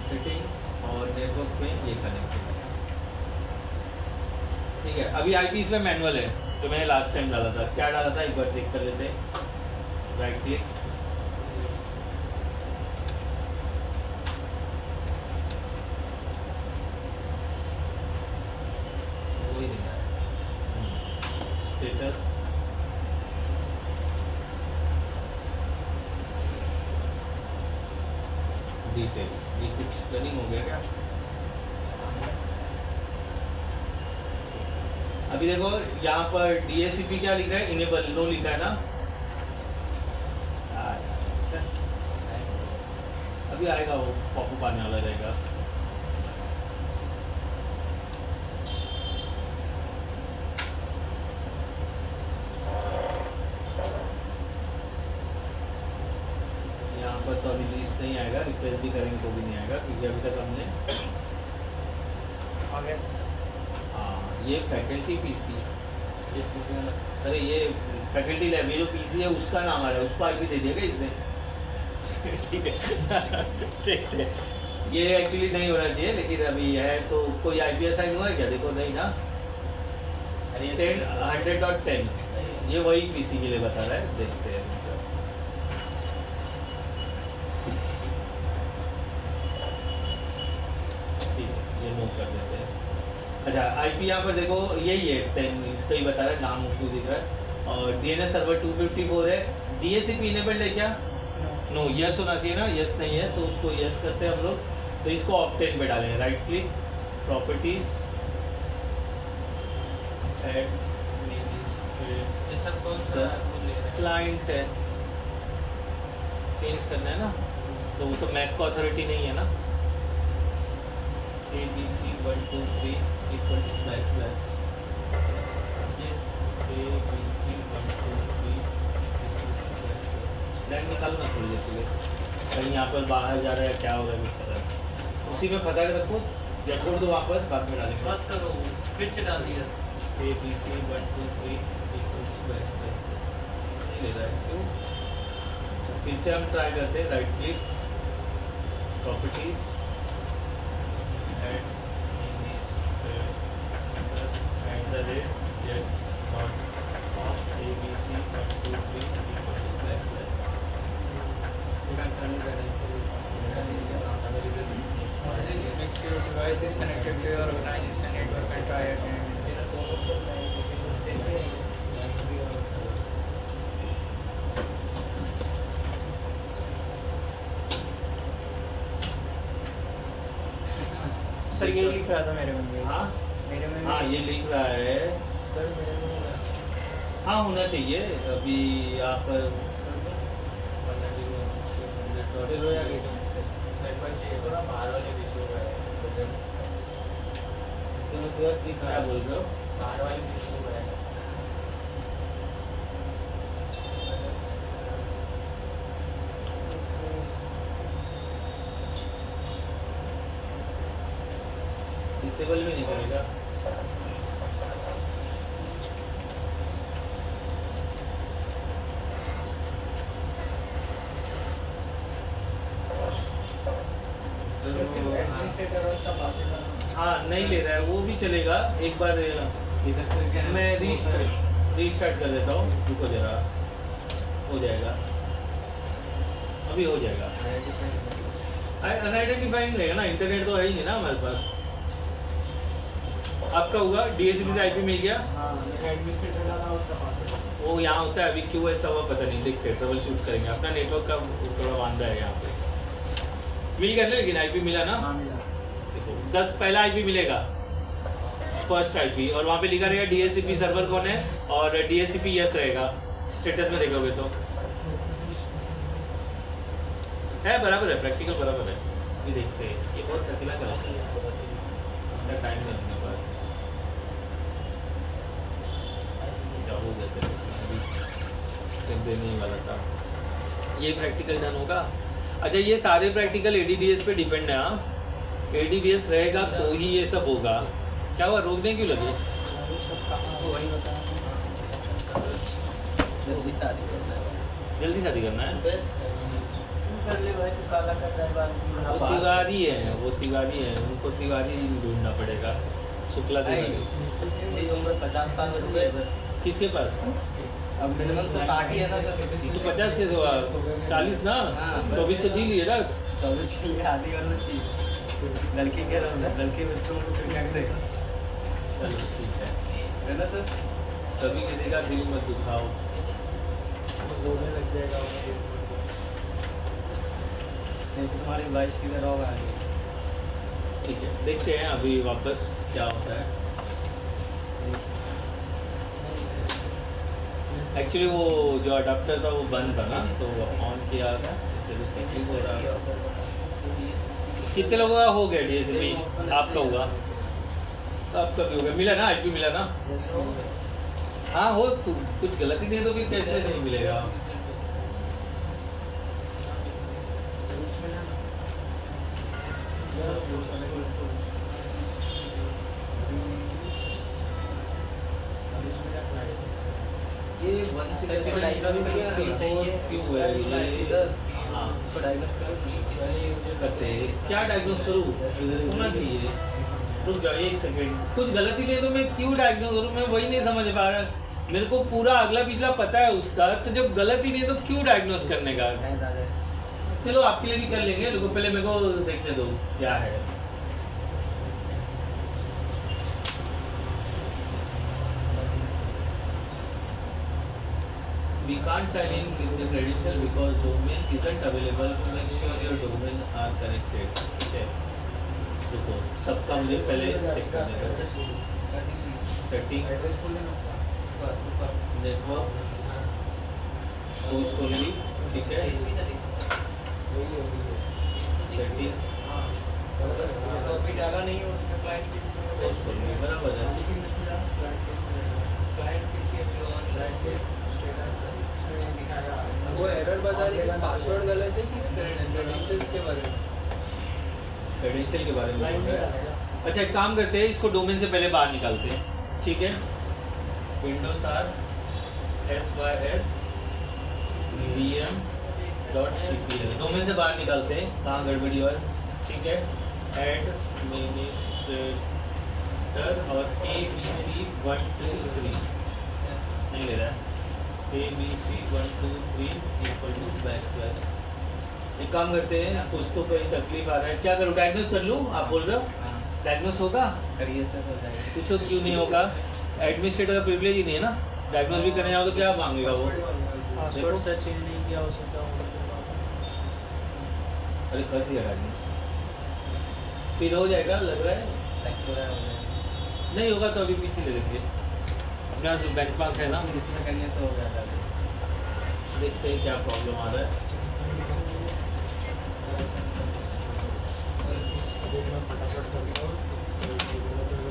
सेटिंग और नेटवर्क में ये कनेक्टेड, ठीक है। अभी आईपी इसमें मैनुअल है जो मैंने लास्ट टाइम डाला था, क्या डाला था एक बार चेक कर लेते हैं, राइट क्लिक, वही देना है स्टेटस, डिटेल, ये कुछ रनिंग हो गया क्या? अभी देखो यहाँ पर DHCP क्या लिख रहा है, इनेबल नो लिखा है ना, अभी आएगा वो पॉपअप आने वाला रहेगा। यहाँ पर तो अभी लिस्ट नहीं आएगा, रिफ्रेश भी करेंगे तो भी नहीं आएगा क्योंकि अभी तक हमने हाँ ये फैकल्टी पीसी, अरे ये फैकल्टी लैब, ये जो पीसी है उसका नाम आ रहा है, उसको आईपी दे दिएगा इसने ठीक है देखते हैं, ये एक्चुअली नहीं होना चाहिए लेकिन अभी है, तो कोई आईपी असाइन हुआ है क्या, देखो नहीं ना, 100.10 ये वही पीसी के लिए बता रहा है, देखते हैं। ठीक है ये मूव कर देते हैं। अच्छा आईपी यहाँ पर देखो यही है 10, इसका ही बता रहा है, नाम क्यों दिख रहा है, और डीएनएस सर्वर 254 है, डीएचसीपी इनेबल्ड है क्या, नो यस होना चाहिए ना, यस नहीं है तो उसको यस करते हैं हम लोग, तो इसको ऑप्टेन पे डालेंगे, right click, properties, add client है, चेंज करना है ना, तो वो तो मैक का अथॉरिटी नहीं है ना, ABC123 equal two slash ABC123 line निकालो ना थोड़ी देर के लिए, कहीं यहाँ पर बाहर जा रहा है क्या हो रहा है कुछ पता है, उसी में फंसा के रखो या छोड़ दो वहाँ पर, बाद में डालेंगे, बस करो फिर से डाल दिया ABC123 इक्वल टू स्लैश नहीं ले रहा है क्यों, फिर से हम ट्राई करते हैं, right click, properties, Device is connected to your organization network and try again. Sir ये लिख रहा था मेरे में, हाँ मेरे में हाँ ये लिख रहा है सर मेरे में हाँ होना चाहिए, अभी यहाँ पर क्या बोल रहे हो, बाहर वाले डिसेबल भी नहीं करेगा, हाँ नहीं ले रहा है वो भी चलेगा, एक बार मैं रीस्टार्ट कर देता हूँ, रुको जरा, हो जाएगा, अभी हो जाएगा, अनआइडेंटिफाइंग रहेगा ना, इंटरनेट तो है ही नहीं ना हमारे पास। आपका हुआ डीएचसीपी से आईपी मिल गया, वो यहाँ होता है, अभी क्यों ऐसा हुआ पता नहीं, देखते हैं ट्रबल शूट करेंगे, अपना नेटवर्क का थोड़ा वांदा है यहाँ पे, मिल गया ना, लेकिन आईपी मिला ना, देखो 10 पहला आईपी मिलेगा, फर्स्ट आईपी, और वहाँ पे लिखा रहेगा डीएचसीपी सर्वर कौन है, और डीएचसीपी यस रहेगा, स्टेटस में देखोगे तो है, बराबर है, प्रैक्टिकल बराबर है, ये देखते हैं, ये बहुत अकेला चला है, टाइम है अपने पास, क्या हो गया अभी देने ही वाला था, ये प्रैक्टिकल डन होगा। अच्छा ये सारे प्रैक्टिकल एडीडीएस पे डिपेंड है, हाँ एडीडीएस रहेगा तो ही ये सब होगा, क्या हुआ, रोकने क्यों लगे? ये सब कहाँ वही बता जल्दी शादी करना है जल्दी शादी करना है? बस कर ले भाई, तू काला कर रहा है बाल वो बुढ़ा तिवारी है, वो तिवारी है, उनको तिवारी ढूंढना पड़ेगा। शुक्ला तिवारी। मेरी उम्र 50 साल बची है बस। किसके पास? अब मिनिमम तो 60 ही है ना सर। तो 50 कैसे हुआ? 40 ना? हाँ। 24 तो जी लिए ना? 24 के लिए आधी वाला चाहिए। लड़के क्या रहोगे, लड़के बच्चों को फिर क्या करेगा? चलो ठीक है ना सर? कभी किसी का दिल मत दुखाओ। रोने लग जाएगा नहीं तो तुम्हारी 22 की तरह होगा आगे। ठीक है, देखते हैं अभी वापस क्या होता है। एक्चुअली वो जो अडाप्टर था वो बंद था ना, तो ऑन किया था, इसलिए ठीक हो रहा है। कितने लोगों का हो गया DSP? आपका होगा तो आपका भी होगा। मिला ना? आज भी मिला ना? हाँ हो, तो कुछ गलती नहीं है तो फिर कैसे नहीं मिलेगा? ये 160 क्यों है ये? हाँ इसको डायग्नोस करते हैं। क्या डायग्नोस करूँ? होना चाहिए। रुक जाओ एक सेकेंड, कुछ गलती नहीं तो मैं क्यों डायग्नोस करूँ? मैं वही नहीं समझ पा रहा। मेरे को पूरा अगला पिछला पता है उसका, तो जब गलती नहीं तो क्यों डायग्नोस करने का? चलो आपके लिए भी कर लेंगे, लेकिन पहले मेरे को देखने दो क्या है। We can't sign in with the credential because domain isn't available to make sure your domain are connected. ठीक है, देखो सबका मुझे पहले चेक करने का। सेटिंग, नेटवर्क, होस्ट ओनली, ठीक है, सेटिंग, कॉपी डाला नहीं है उसमें क्लाइंट होस्ट ओनली, बराबर है। वो एरर बता रही है, पासवर्ड गलत है कि क्रेडेंशियल्स के बारे में? क्रेडेंशियल के बारे में बोल रहा है। अच्छा एक काम करते हैं, इसको डोमेन से पहले बाहर निकालते हैं, ठीक है। Windows are sys vm.cpl domain से बाहर निकालते हैं, कहाँ गड़बड़ी हुआ है, ठीक है। एडमिनिस्ट्रेटर और abc123 नहीं ले रहा है, abc123 इक्वल टू बैकस्लैश। एक काम करते हैं, कुछ तो कोई तकलीफ आ रहा है, क्या करूँ? डायग्नोस कर लूँ? आप बोल रहे हो डायग्नोस होगा? करिए सर, हो जाएगा। पूछो क्यों नहीं होगा? एडमिनिस्ट्रेटर का प्रिविलेज ही नहीं है ना। डायग्नोस भी करने जाओ तो क्या मांगेगा वो? पासवर्ड से चेंज नहीं किया हो सकता। अरे कर दिया डायग्नोस, फिर हो जाएगा लग रहा है। नहीं होगा तो अभी पीछे ले लेंगे, अपने पास बेंचमार्क है ना, इसमें करने से हो जाता है। देखते हैं क्या प्रॉब्लम आ रहा है।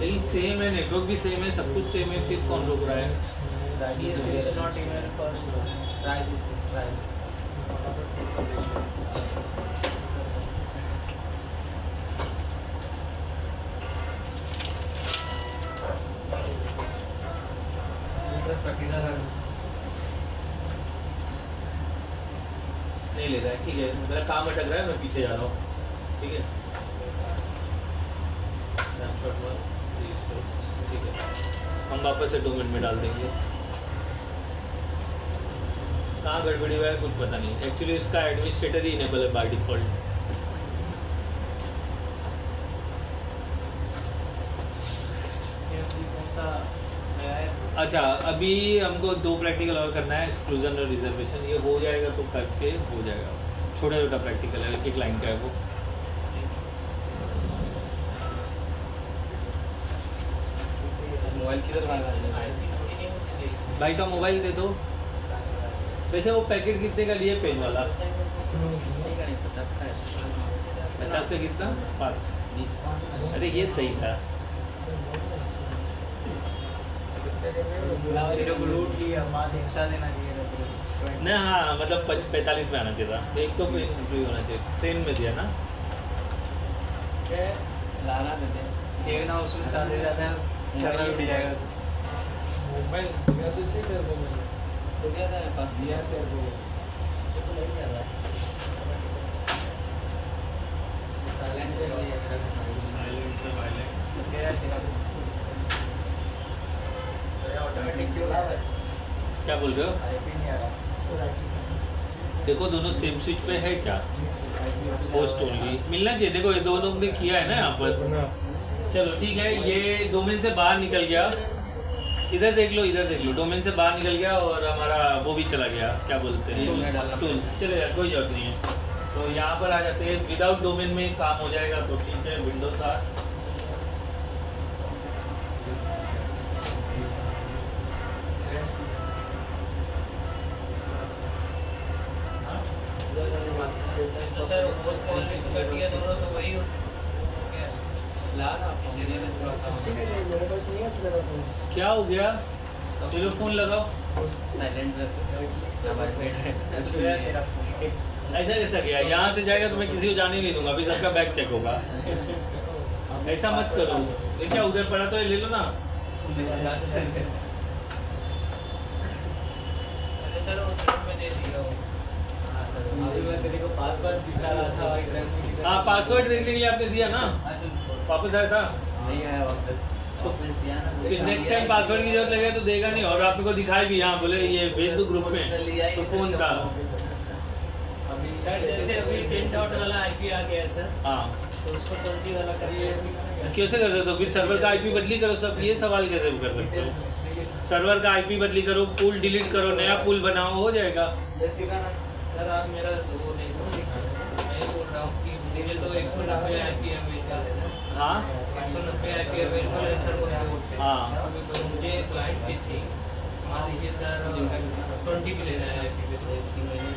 लेकिन सेम है, नेटवर्क भी सेम है, सब कुछ सेम है, फिर कौन रोक रहा है? Not even first try this नहीं ले रहा है, ठीक है, मेरा काम अटक रहा है, मैं पीछे जा रहा हूँ, ठीक है। स्नैपशॉट में रिस्टोर, ठीक है, हम वापस से डोमेन में डाल देंगे। कहाँ गड़बड़ी हुआ है कुछ पता नहीं। एक्चुअली उसका एडमिनिस्ट्रेटर ही इनेबल है बाय डिफॉल्ट। कौन सा नया है? अच्छा अभी हमको 2 प्रैक्टिकल और करना है, एक्सक्लूजन और रिजर्वेशन। ये हो जाएगा तो करके हो जाएगा, छोटा छोटा प्रैक्टिकल है, एक लाइन का है वो। मोबाइल किधर भागा है? भाई का मोबाइल दे दो। वैसे वो पैकेट कितने का लिए पेन वाला? 50 का है। 50 का कितना? 5 20। अरे ये सही था। रूट लिया 5 एक्स्ट्रा देना चाहिए था। नहीं हाँ मतलब 45 में आना चाहिए था, एक तो पेन फ्री होना चाहिए। ट्रेन में दिया ना? लाना देते देखना उसमें सारे ज़्यादा चला उठ जाएगा। मोबाइल या तो से कर दो मैंने इसको क्या था पास किया कर दो ये तो नहीं कर रहा साइलेंट पे नहीं है साइलेंट पे वायलेंट क्या तेरा सर ऑटोमेटिक क्यों आ रहा है क्या बोल रहे हो? आईपी नहीं आ रहा इसको राइट देखो दोनों सेम स्विच पे है क्या? होस्ट ओनली मिलना चाहिए। देखो ये दोनों ने किया है ना यहाँ पर। चलो ठीक है, ये डोमेन से बाहर निकल गया। इधर देख लो डोमेन से बाहर निकल गया और हमारा वो भी चला गया, क्या बोलते हैं, टूल्स चले जाए, कोई जरूरत नहीं है। तो यहाँ पर आ जाते हैं, विदाउट डोमेन में काम हो जाएगा तो ठीक है। विंडोज आ सर वो कॉल भी तो कर दिया दोनों तो वही ला ना अपने में थोड़ा सा मेरे पास नहीं है तेरा फोन क्या हो गया? चलो फोन लगाओ। साइलेंट तेरा ऐसा कैसा गया? यहाँ से जाएगा तो मैं किसी को जाने नहीं दूंगा, अभी सबका बैग चेक होगा। ऐसा मत करो। ये क्या उधर पड़ा तो ये ले लो ना। सर वो मैं दे दिया हूँ अभी मैं तेरे को पासवर्ड दिखा रहा था। हाँ पासवर्ड देखने के लिए आपने दिया ना, वापस आया था। नहीं आया वापस फिर नेक्स्ट टाइम पासवर्ड की जरूरत लगे तो देगा नहीं। और आपको दिखाई भी, यहाँ बोले ये भेज दो ग्रुप में, तो फोन था। सर जैसे अभी 10 डॉट वाला आईपी आ गया सर, हाँ तो उसको 20 वाला करिए। कैसे कर सकते हो? फिर सर्वर का आईपी बदली करो सब। ये सवाल कैसे कर सकते हो? सर्वर का आईपी बदली करो, पूल डिलीट करो, नया पूल बनाओ, हो जाएगा। सर आप मेरा वो नहीं समझ, मैं बोल रहा हूँ कि मुझे तो 190 आईपी अवेलेबल। हाँ 190 आईपी अवेलेबल है सर वो। हाँ तो मुझे क्लाइंट पे चाहिए, मान लीजिए सर 20 पे लेना है आईपी पे, तो 3 महीने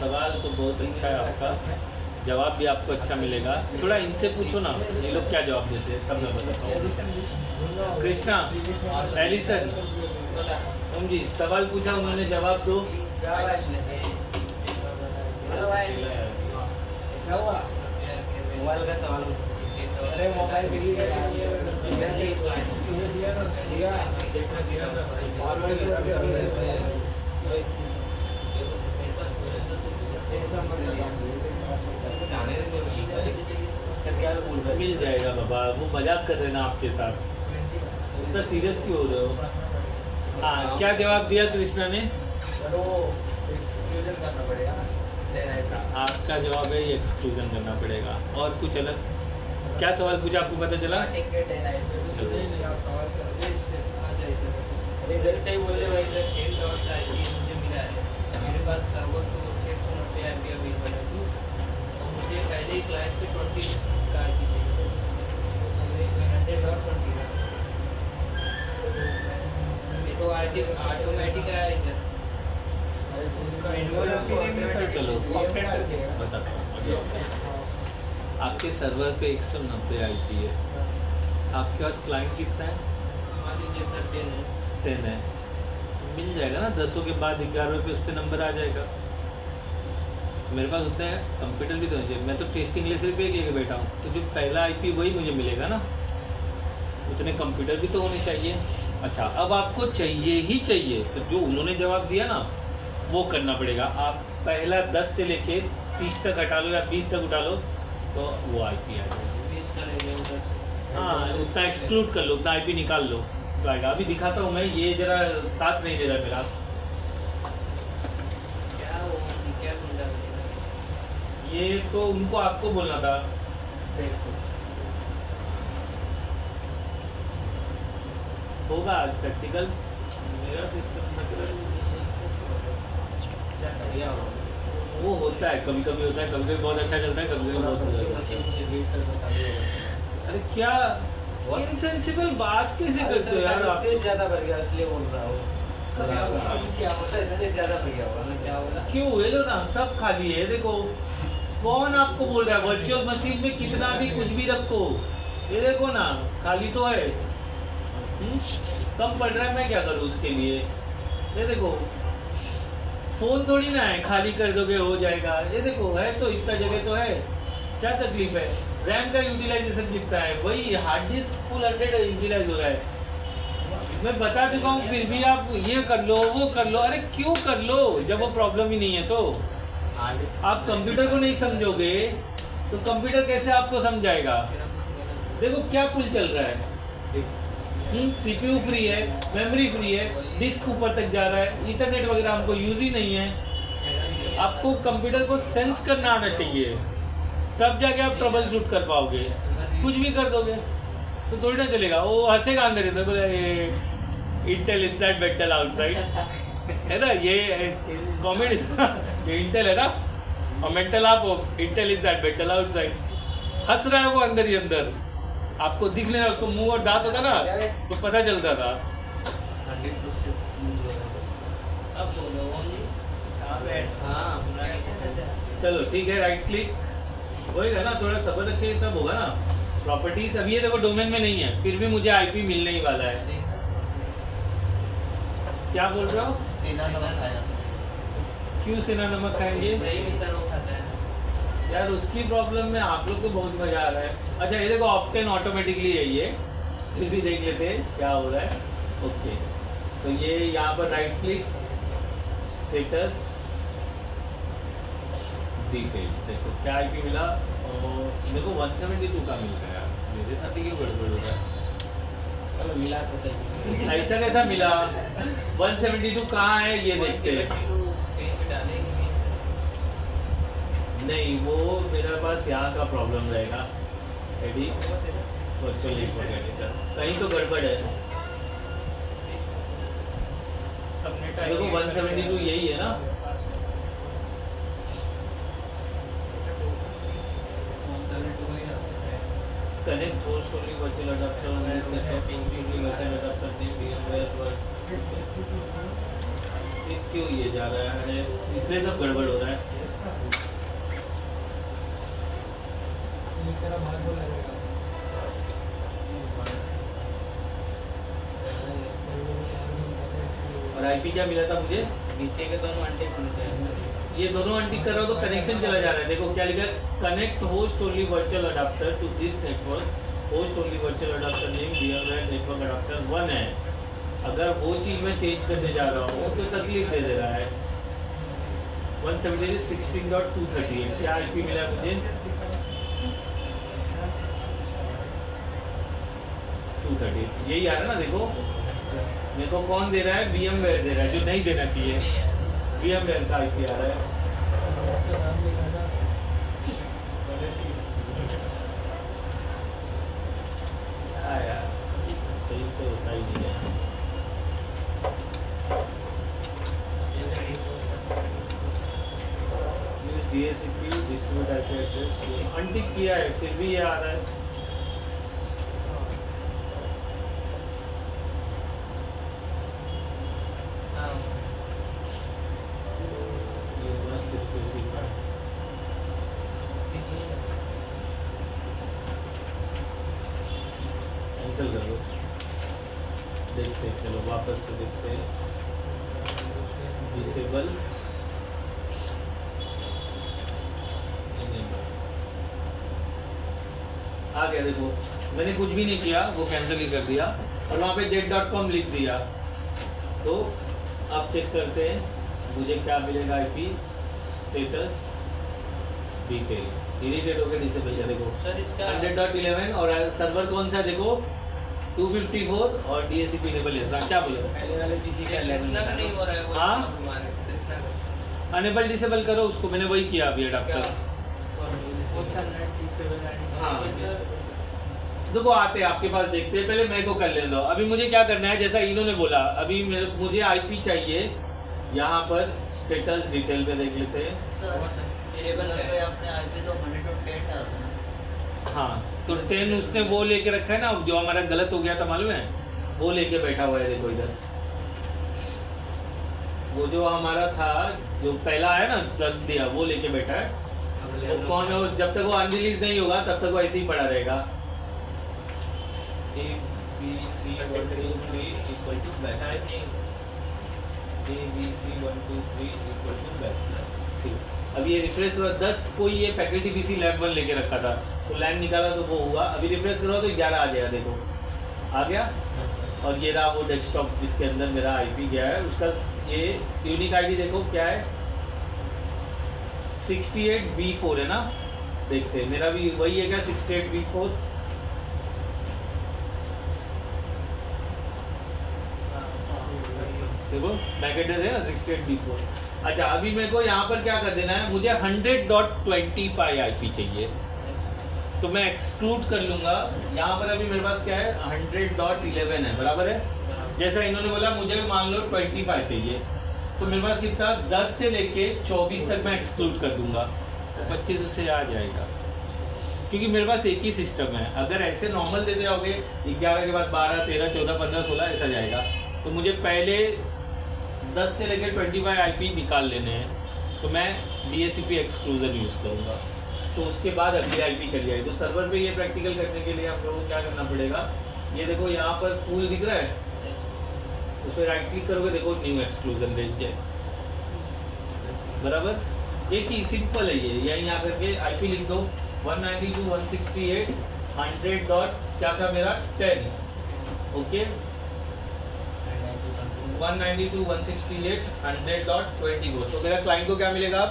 सवाल तो बहुत अच्छा है आपका, जवाब भी आपको अच्छा मिलेगा। थोड़ा इनसे पूछो ना, ये लोग क्या जवाब देते हैं तब मैं बताता हूँ। कृष्णा, एलिसन, ओम जी सवाल पूछा, उन्होंने जवाब दो। मोबाइल का सवाल। अरे मोबाइल मिल जाएगा बाबा, वो मजाक कर रहे हैं ना आपके साथ, इतना सीरियस क्यों हो रहे हो? हाँ क्या जवाब दिया कृष्णा ने? आपका जवाब है ये एक्सक्लूजन करना पड़ेगा। और कुछ अलग क्या सवाल पूछा आपको पता चला? इधर से ही बोले भाई इधर 10 डॉट का आईपी मुझे मिला है, मेरे पास सर्वर तो 190 आईपी अवेलेबल है, तो मुझे पहले ही क्लाइंट पे 20 का आईपी चाहिए, तो 100 डॉट 20 ये तो ऑटोमेटिक है इधर। चलो बताता हूँ। आपके सर्वर पे 190 आईपी है, आपके पास क्लाइंट कितना है? मान लीजिए सर 10 है, मिल जाएगा ना। 10 के बाद 11 पे उस पर नंबर आ जाएगा। मेरे पास उतने हैं, कंप्यूटर भी तो होना चाहिए। मैं तो टेस्टिंग लिए सिर्फ एक लेके बैठा हूँ, तो जो पहला आईपी वही मुझे मिलेगा ना। उतने कंप्यूटर भी तो होने चाहिए। अच्छा अब आपको चाहिए ही चाहिए, तो जो उन्होंने जवाब दिया ना वो करना पड़ेगा। आप पहला 10 से लेके 30 तक हटा लो या 20 तक उठा लो, तो वो आईपी आ जाएगा। 20 का ले लो उधर। हाँ उतना एक्सक्लूड कर लो, उतना आईपी निकाल लो तो आएगा। अभी दिखाता हूँ मैं, ये जरा साथ नहीं दे रहा मेरा। क्या बोल रहा है? ये तो उनको आपको बोलना था। होगा आज प्रैक्टिकल। मेरा सिस्टम वो होता है, कभी कभी होता है, कभी कभी बहुत अच्छा चलता है, कभी कभी बहुत बुरा चलता है। अरे क्या इनसेंसिबल बात कैसे करते हो यार आप? स्पेस ज़्यादा भर गया इसलिए बोल रहा हूँ। क्या होगा, स्पेस ज़्यादा भर गया होगा ना, क्या होगा? क्यों ये लो ना, सब खाली है। देखो कौन आपको बोल रहा है वर्चुअल मशीन में कितना भी कुछ भी रखो, ये देखो ना खाली तो है। कम पड़ रहा है, मैं क्या करूँ उसके लिए? ये देखो फोन थोड़ी ना है खाली कर दोगे हो जाएगा। ये देखो है तो इतना जगह तो है, क्या तकलीफ है? रैम का यूटिलाइजेशन कितना है? वही हार्ड डिस्क फुल 100 यूटिलाइज हो रहा है। मैं बता चुका हूँ, फिर भी आप ये कर लो वो कर लो। अरे क्यों कर लो जब वो प्रॉब्लम ही नहीं है? तो आप कंप्यूटर को नहीं समझोगे तो कंप्यूटर कैसे आपको समझाएगा? देखो क्या फुल चल रहा है, सीपीयू फ्री है, मेमोरी फ्री है, डिस्क ऊपर तक जा रहा है, इंटरनेट वगैरह हमको यूज ही नहीं है। आपको कंप्यूटर को सेंस करना आना चाहिए, तब जाके आप ट्रबल शूट कर पाओगे। कुछ भी कर दोगे तो थोड़ी ना चलेगा। वो हंसेगा अंदर इधर, बोले इंटेल इनसाइड मेंटल आउटसाइड है ना, ये कॉमेडी। ये इंटेल है ना और मेंटल आप हो, इंटेल इनसाइड मेंटल आउटसाइड। हंस रहा है वो अंदर ही अंदर, आपको दिख लेना। उसको मुंह और दांत होता ना तो पता चलता था। चलो ठीक है, राइट क्लिक होएगा ना, थोड़ा सब्र रखे तब होगा ना। प्रॉपर्टीज अभी ये देखो डोमेन में नहीं है, फिर भी मुझे आईपी मिलने ही वाला है। क्या बोल रहे हो? सेना नमक खाया। क्यों सेना नमक खाएंगे? यार उसकी प्रॉब्लम में आप लोग को बहुत मजा आ रहा है। अच्छा ये देखो ऑप्टेन ऑटोमेटिकली है ये, फिर भी देख लेते हैं क्या हो रहा है। ओके तो ये यहाँ पर राइट क्लिक, स्टेटस, डिटेल, देखो क्या आईपी मिला। और देखो 172 का मिल गया। मेरे साथ ही क्यों गड़बड़ हो रहा है? मिला तो ऐसा कैसा मिला? 172 कहाँ है ये देखते हैं। नहीं वो मेरे पास यहाँ का प्रॉब्लम रहेगा। एडी वर्चुअल कहीं तो गड़बड़ है। देखो 172 यही है ना। Connect host only virtual adopter virtual adopter क्यों ये जा रहा है? इसलिए सब गड़बड़ हो रहा है। और आईपी क्या मिला था मुझे? नीचे के दोनों अनटिक होने चाहिए। ये दोनों अनटिक कर रहा हो तो कनेक्शन चला जा रहा है। देखो क्या लिखा है, connect host only virtual adapter to this network, host only virtual adapter name VMware network adapter 1 है। अगर वो चीज़ मैं चेंज करने जा रहा हूँ तो तकलीफ दे दे रहा है। 172.16.238 क्या आईपी मिला मुझे? 238 यही आ रहा है ना। देखो मेरे को कौन दे रहा है? VMware दे रहा है, जो नहीं देना चाहिए। VMware का आईपी आ रहा है। यार सही से होता ही नहीं है। Use DHCP distribute IP address, untick किया है फिर भी ये आ रहा है। कैंसिल कर लो। देखते हैं, चलो वापस से देखते हैं। डिसेबल आ गया। देखो मैंने कुछ भी नहीं किया, वो कैंसिल ही कर दिया और वहाँ पे jet.com लिख दिया। तो अब चेक करते हैं मुझे क्या मिलेगा। आईपी स्टेटस डिटेल इरिटेट होकर डिसेबल कर। देखो सर इसका 100.11 और सर्वर कौन सा देखो 254 और DHCP इनेबल है। क्या बोले? पहले वाले पीसी का कृष्णा का नहीं हो रहा है वो। हाँ? हमारे कृष्णा का अनेबल डिसेबल करो उसको, मैंने वही किया अभी अडाप्टर। हाँ देखो आते हैं आपके पास, देखते हैं। पहले मेरे को कर ले दो। अभी मुझे क्या करना है, जैसा इन्होंने बोला, अभी मुझे आईपी चाहिए। यहाँ पर स्टेटस डिटेल पे देख लेते हैं। अपने आईपी तो 110 था। हाँ तो 10 उसने वो लेके रखा है ना, जो हमारा गलत हो गया था मालूम है, वो लेके बैठा हुआ है। देखो इधर वो जो हमारा था, जो पहला है ना 10 दिया, वो लेके बैठा है। वो कौन है? जब तक वो अनरिलीज नहीं होगा तब तक वो ऐसे ही पड़ा रहेगा। ABC123 equal to ABC123 equal to backslash. ठीक अब ये रिफ्रेश करो 10 कोई ये फैकल्टी पीसी लैब 1 लेके रखा था तो लैन निकाला तो वो हुआ, अभी रिफ्रेश करो तो 11 आ जाएगा, देखो आ गया। और ये रहा वो डेस्कटॉप जिसके अंदर मेरा आईपी गया है, उसका ये यूनिक आईडी देखो क्या है 68B4 है ना, देखते हैं मेरा भी वही है क्या 68B4। देखो मैक एड्रेस है ना 68B4। अच्छा अभी मेरे को यहाँ पर क्या कर देना है, मुझे 100.25 आईपी चाहिए तो मैं एक्सक्लूड कर लूँगा। यहाँ पर अभी मेरे पास क्या है 100.11 है, बराबर है। जैसा इन्होंने बोला मुझे मान लो 25 चाहिए तो मेरे पास कितना 10 से लेके 24 तक मैं एक्सक्लूड कर दूंगा तो 25 उससे आ जाएगा, क्योंकि मेरे पास एक ही सिस्टम है। अगर ऐसे नॉर्मल देते जाओगे 11 के बाद 12, 13, 14, 15, 16 ऐसा जाएगा, तो मुझे पहले 10 से लेकर 25 आईपी निकाल लेने हैं तो मैं DHCP एक्सक्लूजन यूज़ करूँगा, तो उसके बाद अगली आईपी चली जाएगी। तो सर्वर पे ये प्रैक्टिकल करने के लिए हम लोगों को क्या करना पड़ेगा, ये देखो यहाँ पर पूल दिख रहा है, उस पर राइट क्लिक करोगे, देखो न्यू एक्सक्लूजन रेंज है, बराबर। एक ही सिंपल है ये, यहीं यहाँ करके आईपी लिख दो 192.168 100 डॉट क्या था मेरा 10, ओके 192.168 100.24। तो मेरा क्लाइंट को क्या मिलेगा अब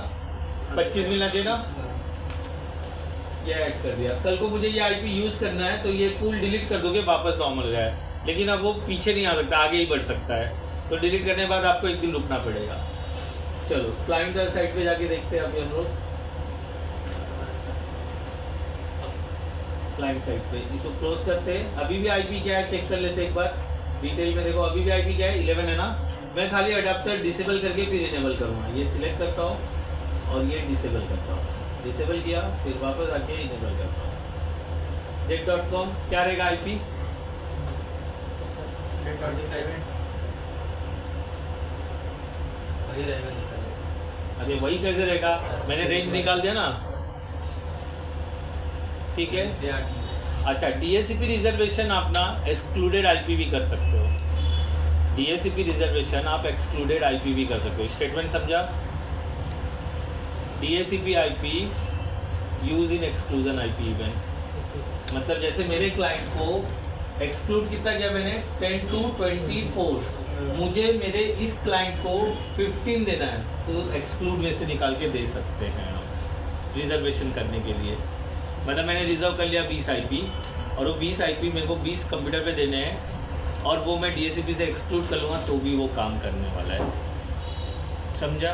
25 मिलना चाहिए ना, ये ऐड कर दिया। कल को मुझे ये आईपी यूज़ करना है तो ये पूल डिलीट कर दोगे, वापस नॉर्मल हो जाए, लेकिन अब वो पीछे नहीं आ सकता, आगे ही बढ़ सकता है, तो डिलीट करने के बाद आपको एक दिन रुकना पड़ेगा। चलो क्लाइंट साइट पे जाके देखते हैं अभी हम लोग क्लाइंट साइट पे, इसको क्लोज करते हैं। अभी भी आईपी क्या है चेक कर लेते हैं एक बार डिटेल में। देखो अभी भी आईपी क्या है 11 है ना, मैं खाली अडाप्टर डिसेबल करके फिर इनेबल करूँगा। ये सिलेक्ट करता हूँ और ये डिसेबल करता हूँ, डिसेबल किया फिर वापस आके इनेबल करता हूँ। jet.com क्या रहेगा आईपी 125 अरे वही कैसे रहेगा, मैंने रेंज निकाल दिया ना, ठीक है। अच्छा DHCP रिजर्वेशन आप ना एक्सक्लूडेड आईपी भी कर सकते हो, DHCP रिजर्वेशन आप एक्सक्लूडेड आईपी भी कर सकते हो। स्टेटमेंट समझा, DHCP IP use in exclusion IP event, मतलब जैसे मेरे क्लाइंट को एक्सक्लूड कितना किया मैंने 10 to 24, मुझे मेरे इस क्लाइंट को 15 देना है तो एक्सक्लूड में से निकाल के दे सकते हैं आप रिजर्वेशन करने के लिए। मतलब मैंने रिजर्व कर लिया 20 आईपी और वो 20 आईपी मेरे को 20 कंप्यूटर पे देने हैं और वो मैं DHCP से एक्सक्लूड कर लूँगा तो भी वो काम करने वाला है, समझा।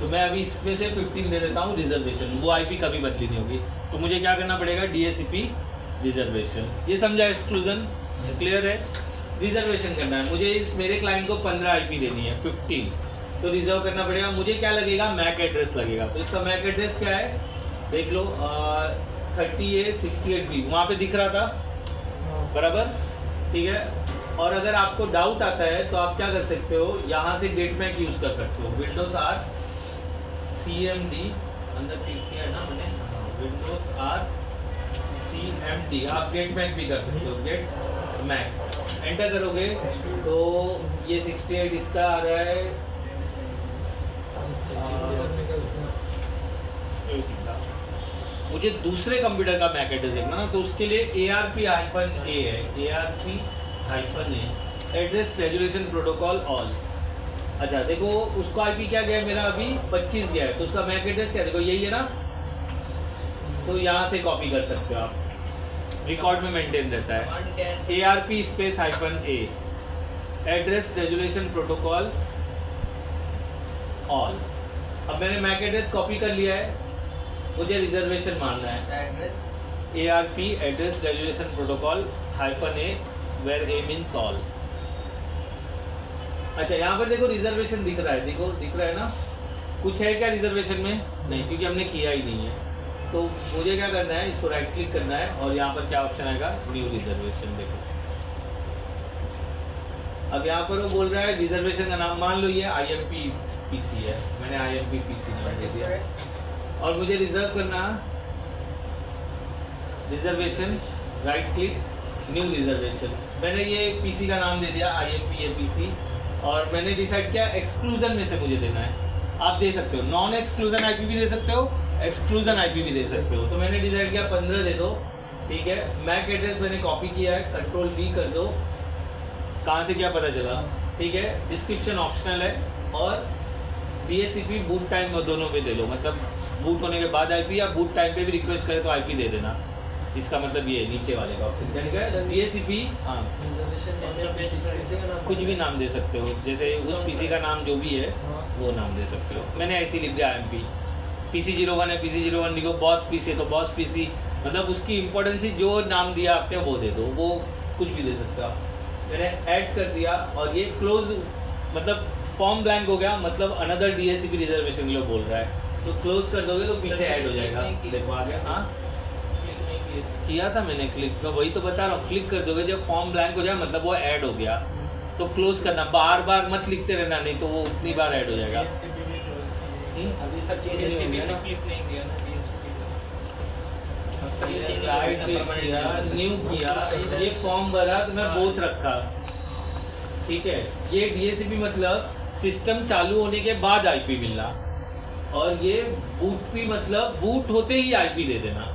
तो मैं अभी इसमें से 15 दे देता हूँ रिजर्वेशन, वो आईपी कभी बदली नहीं होगी। तो मुझे क्या करना पड़ेगा DHCP रिजर्वेशन, ये समझा एक्सक्लूजन क्लियर है। रिजर्वेशन करना है मुझे, इस मेरे क्लाइंट को 15 आईपी देनी है 15, तो रिजर्व करना पड़ेगा। मुझे क्या लगेगा मैक एड्रेस लगेगा, तो इसका मैक एड्रेस क्या है देख लो 30A68B वहाँ पे दिख रहा था, बराबर ठीक है। और अगर आपको डाउट आता है तो आप क्या कर सकते हो, यहाँ से गेट मैक यूज़ कर सकते हो, Windows R CMD अंदर क्लिक किया है ना मैंने, Windows R CMD आप गेट मैक भी कर सकते हो, गेट मैक एंटर करोगे तो ये 68 इसका आ रहा है मुझे दूसरे कंप्यूटर का मैक एड्रेस देखना ना, तो उसके लिए ARP-A है, ARP-A address resolution protocol all. अच्छा देखो उसको आईपी क्या गया है मेरा अभी 25 गया है, तो उसका मैक एड्रेस क्या देखो यही है ना, तो यहाँ से कॉपी कर सकते हो आप, रिकॉर्ड में मेंटेन रहता है ARP-A address resolution protocol all. अब मैंने मैक एड्रेस कॉपी कर लिया है, मुझे रिजर्वेशन मारना है ARP address resolution protocol -A where A means all. अच्छा यहाँ पर देखो रिजर्वेशन दिख रहा है, देखो दिख रहा है ना, कुछ है क्या रिजर्वेशन में नहीं, क्योंकि हमने किया ही नहीं है। तो मुझे क्या करना है, इसको राइट क्लिक करना है और यहाँ पर क्या ऑप्शन आएगा न्यू रिजर्वेशन। देखो अब यहाँ पर वो बोल रहा है रिजर्वेशन का नाम मान लो ये IMP PC है, मैंने IMP PC नाम दे दिया और मुझे रिजर्व करना reservation, right click new reservation. मैंने ये PC का नाम दे दिया IMP PC और मैंने डिसाइड किया एक्सक्लूजन में से मुझे देना है। आप दे सकते हो, नॉन एक्सक्लूजन आईपी भी दे सकते हो, एक्सक्लूजन आईपी भी दे सकते हो। तो मैंने डिसाइड किया 15 दे दो, ठीक है। मैक एड्रेस मैंने कॉपी किया है, कंट्रोल V कर दो, कहाँ से क्या पता चला, ठीक है। डिस्क्रिप्शन ऑप्शनल है, और DHCP बूट टाइम दोनों पे दे लो, मतलब बूट होने के बाद आईपी या बूट टाइम पे भी रिक्वेस्ट करे तो आईपी दे देना। इसका मतलब ये नीचे वाले का ऑप्शन क्या लिखा है, DHCP, हाँ कुछ भी नाम दे सकते हो, जैसे उस पीसी का नाम जो भी है वो नाम दे सकते हो। मैंने ऐसे ही लिख दिया IMP, PC01 है PC01 लिखो, बॉस पीसी है तो बॉस पीसी, मतलब उसकी इम्पोर्टेंसी जो नाम दिया आपने वो दे दो, वो कुछ भी दे सकते हो आप। मैंने ऐड कर दिया, और ये क्लोज मतलब फॉर्म ब्लैंक हो गया, मतलब अनदर DHCP रिजर्वेशन के लिए बोल रहा है, तो क्लोज कर दोगे तो पीछे ऐड हो जाएगा। देखो आ गया, हाँ किया था मैंने क्लिक, तो वही तो बता रहा हूँ, क्लिक कर दोगे जब फॉर्म ब्लैंक हो जाए मतलब वो ऐड हो गया, तो क्लोज करना, बार बार मत लिखते रहना, नहीं तो वो उतनी बार ऐड हो जाएगा। अभी सब चीज़ क्लिक नहीं किया ना, राइट क्लिक किया, न्यू किया, ये फॉर्म भरा तो मैं बोथ रखा, ठीक है। ये DHCP मतलब सिस्टम चालू होने के बाद आईपी मिलना, और ये बूट भी मतलब बूट होते ही आईपी दे देना।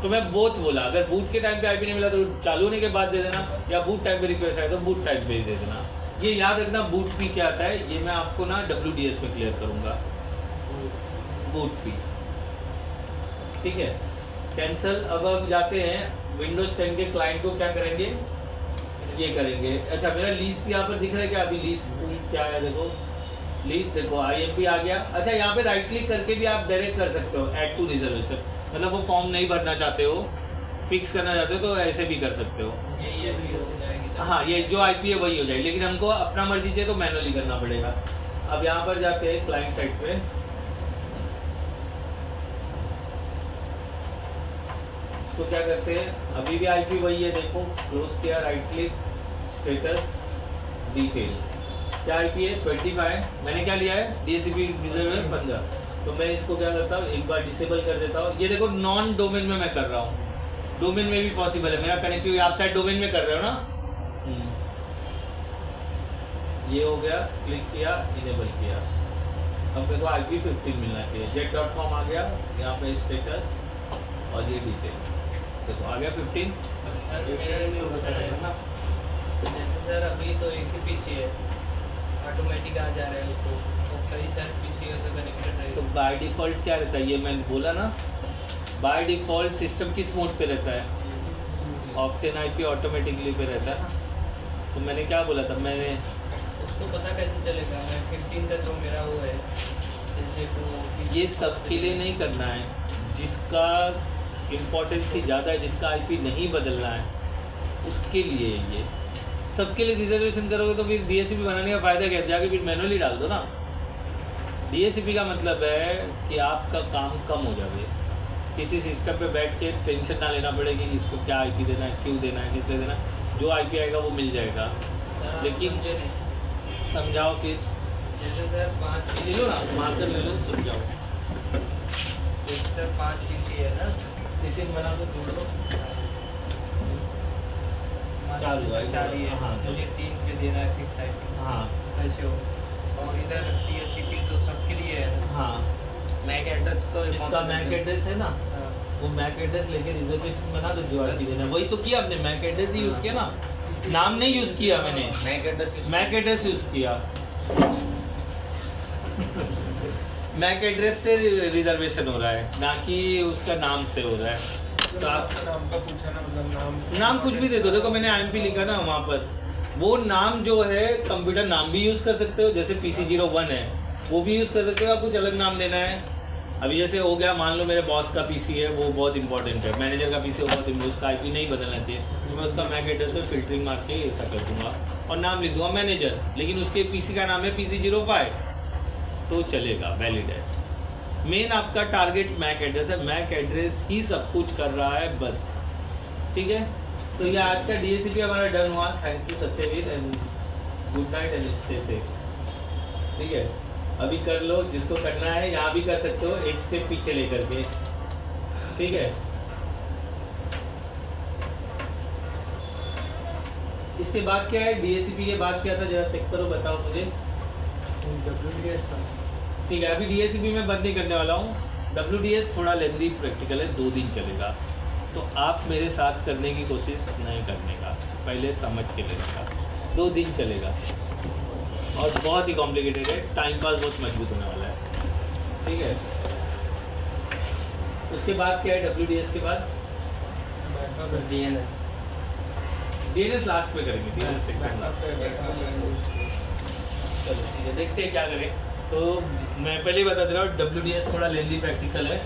तो मैं बोथ बोला, अगर बूट के टाइम पे आईपी नहीं मिला तो चालू होने के बाद दे देना, या बूट टाइम पे रिक्वेस्ट आए तो बूट टाइम पे दे देना। ये याद रखना, बूट पी क्या आता है, ये मैं आपको ना WDS में क्लियर करूँगा। बूट पी, ठीक है। कैंसल, अब हम जाते हैं विंडोज 10 के क्लाइंट को क्या करेंगे, ये करेंगे। अच्छा मेरा लीस्ट यहाँ पर दिख रहा है क्या, अभी लीस्ट क्या है, देखो लीस्ट, देखो IMP आ गया। अच्छा यहाँ पे राइट क्लिक करके भी आप डायरेक्ट कर सकते हो ऐड टू रिजर्वेशन, मतलब वो फॉर्म नहीं भरना चाहते हो, फिक्स करना चाहते हो तो ऐसे भी कर सकते हो। हाँ ये जो IP है वही हो जाएगी, लेकिन हमको अपना मर्जी चाहिए तो मैनुअली करना पड़ेगा। अब यहाँ पर जाते हैं क्लाइंट साइड पे, इसको क्या करते हैं, अभी भी IP वही है, देखो क्लोज किया, राइट क्लिक, स्टेटस, डिटेल, क्या IP है 25, मैंने क्या लिया है DHCP रिजर्वेशन 15, तो मैं इसको क्या करता हूँ एक बार डिसेबल कर देता हूँ। ये देखो नॉन डोमेन में मैं कर रहा हूँ, डोमेन में भी पॉसिबल है, मेरा कनेक्टिविटी आप साइड डोमेन में कर रहे हो ना। ये हो गया, क्लिक किया, इनेबल किया, अब मेरे को IP 15 मिलना चाहिए, jet.com आ गया, यहाँ पे स्टेटस और ये डिटेल, देखो आ गया 15। सर अभी तो एक ही पीसी है, ऑटोमेटिक आ जा रहा है उसको, तो कई सारे पीसी का तो कनेक्टेड है। तो बाय डिफ़ॉल्ट क्या रहता है, ये मैंने बोला ना, बाय डिफ़ॉल्ट सिस्टम किस मोड पे रहता है, ऑक्टेन IP ऑटोमेटिकली पे रहता है ना। तो मैंने क्या बोला था, मैंने उसको पता कैसे चलेगा, मैं 15 का जो मेरा वो है, जैसे तो ये सब के लिए नहीं करना है, जिसका इम्पोर्टेंसी ज़्यादा है, जिसका IP नहीं बदलना है उसके लिए। ये सबके लिए रिजर्वेशन करोगे तो फिर DHCP बनाने का फ़ायदा क्या है, जाके फिर मैनुअली डाल दो ना। DHCP का मतलब है कि आपका काम कम हो जाए, किसी सिस्टम पे बैठ के टेंशन ना लेना पड़े कि इसको क्या IP देना है, क्यों देना है, किस देना है, जो IP आएगा वो मिल जाएगा। लेकिन समझाओ फिर, जैसे सर 5 ले लो ना, मार्कर ले लो, समझाओ। सर 5 पीसी है ना, इसे बना दो, जोड़ दो, चालू है, चालू है, हाँ, तो मुझे 3 पे देना है फिक्स IP, हाँ ऐसे हो। और इधर DHCP तो सबके लिए है ना, हाँ, मैक एड्रेस तो इसका मैक एड्रेस है ना, वो मैक एड्रेस लेके रिजर्वेशन बना दो, जो IP देना वही तो किया हमने, मैक एड्रेस ही यूज़ किया ना, नाम नहीं यूज़ किया मैंने, मैक एड्रेस यूज़ किया। मैक एड्रेस से रिजर्वेशन हो रहा है, ना कि उसका नाम से हो रहा है। तो आप नाम का पूछा ना, मतलब नाम कुछ भी दे दो, देखो मैंने IMP लिखा ना वहाँ पर, वो नाम जो है कंप्यूटर नाम भी यूज़ कर सकते हो, जैसे PC01 है वो भी यूज़ कर सकते हो, आप कुछ अलग नाम देना है। अभी जैसे हो गया, मान लो मेरे बॉस का PC है, वो बहुत इंपॉर्टेंट है, मैनेजर का PC बहुत इंपॉर्टेंट, उसका IP नहीं बदलना चाहिए, तो मैं उसका मैक एड्रेस पे फिल्टरिंग मार के ऐसा कर दूँगा और नाम लिख दूँगा मैनेजर, लेकिन उसके PC का नाम है PC05 तो चलेगा, वैलिड है। मेन आपका टारगेट मैक एड्रेस है, मैक एड्रेस ही सब कुछ कर रहा है बस, ठीक है। तो ये आज का DHCP हमारा डन हुआ, thank you Satyaveer, and good night and stay safe, ठीक है। अभी कर लो, जिसको करना है यहाँ भी कर सकते हो, एक स्टेप पीछे लेकर के, ठीक है। इसके बाद क्या है, DHCP के बाद क्या था जरा चेक करो, बताओ मुझे। WDS था, ठीक है, अभी डीएससीपी में बंद नहीं करने वाला हूँ। WDS थोड़ा लेंदी प्रैक्टिकल है, 2 दिन चलेगा, तो आप मेरे साथ करने की कोशिश नहीं करने का, पहले समझ के लेने का। 2 दिन चलेगा और बहुत ही कॉम्प्लिकेटेड है, टाइम पास बहुत मजबूत होने वाला है, ठीक है। उसके बाद क्या है WDS के बाद? DNS लास्ट में करेंगे, DNS से चलो ठीक है, देखते हैं क्या करें। तो मैं पहले ही बता दे रहा हूँ, WDS थोड़ा लेंदी प्रैक्टिकल है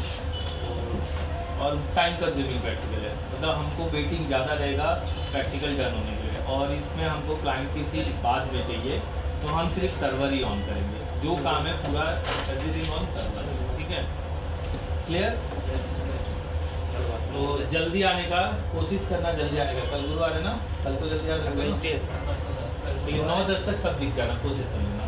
और टाइम कंज्यूमिंग प्रैक्टिकल है, मतलब हमको वेटिंग ज़्यादा रहेगा प्रैक्टिकल डन होने के लिए, और इसमें हमको क्लाइंट पीसी बाद में चाहिए, तो हम सिर्फ सर्वर ही ऑन करेंगे, जो काम है पूरा एवरीथिंग ऑन सर्वर, ठीक है, क्लियर। तो जल्दी आने का कोशिश करना, जल्दी आने का। कल गुरुवार है ना, कल तो जल्दी आ सकते हैं, 9-10 तक सब दिख जाना, कोशिश कर लेना।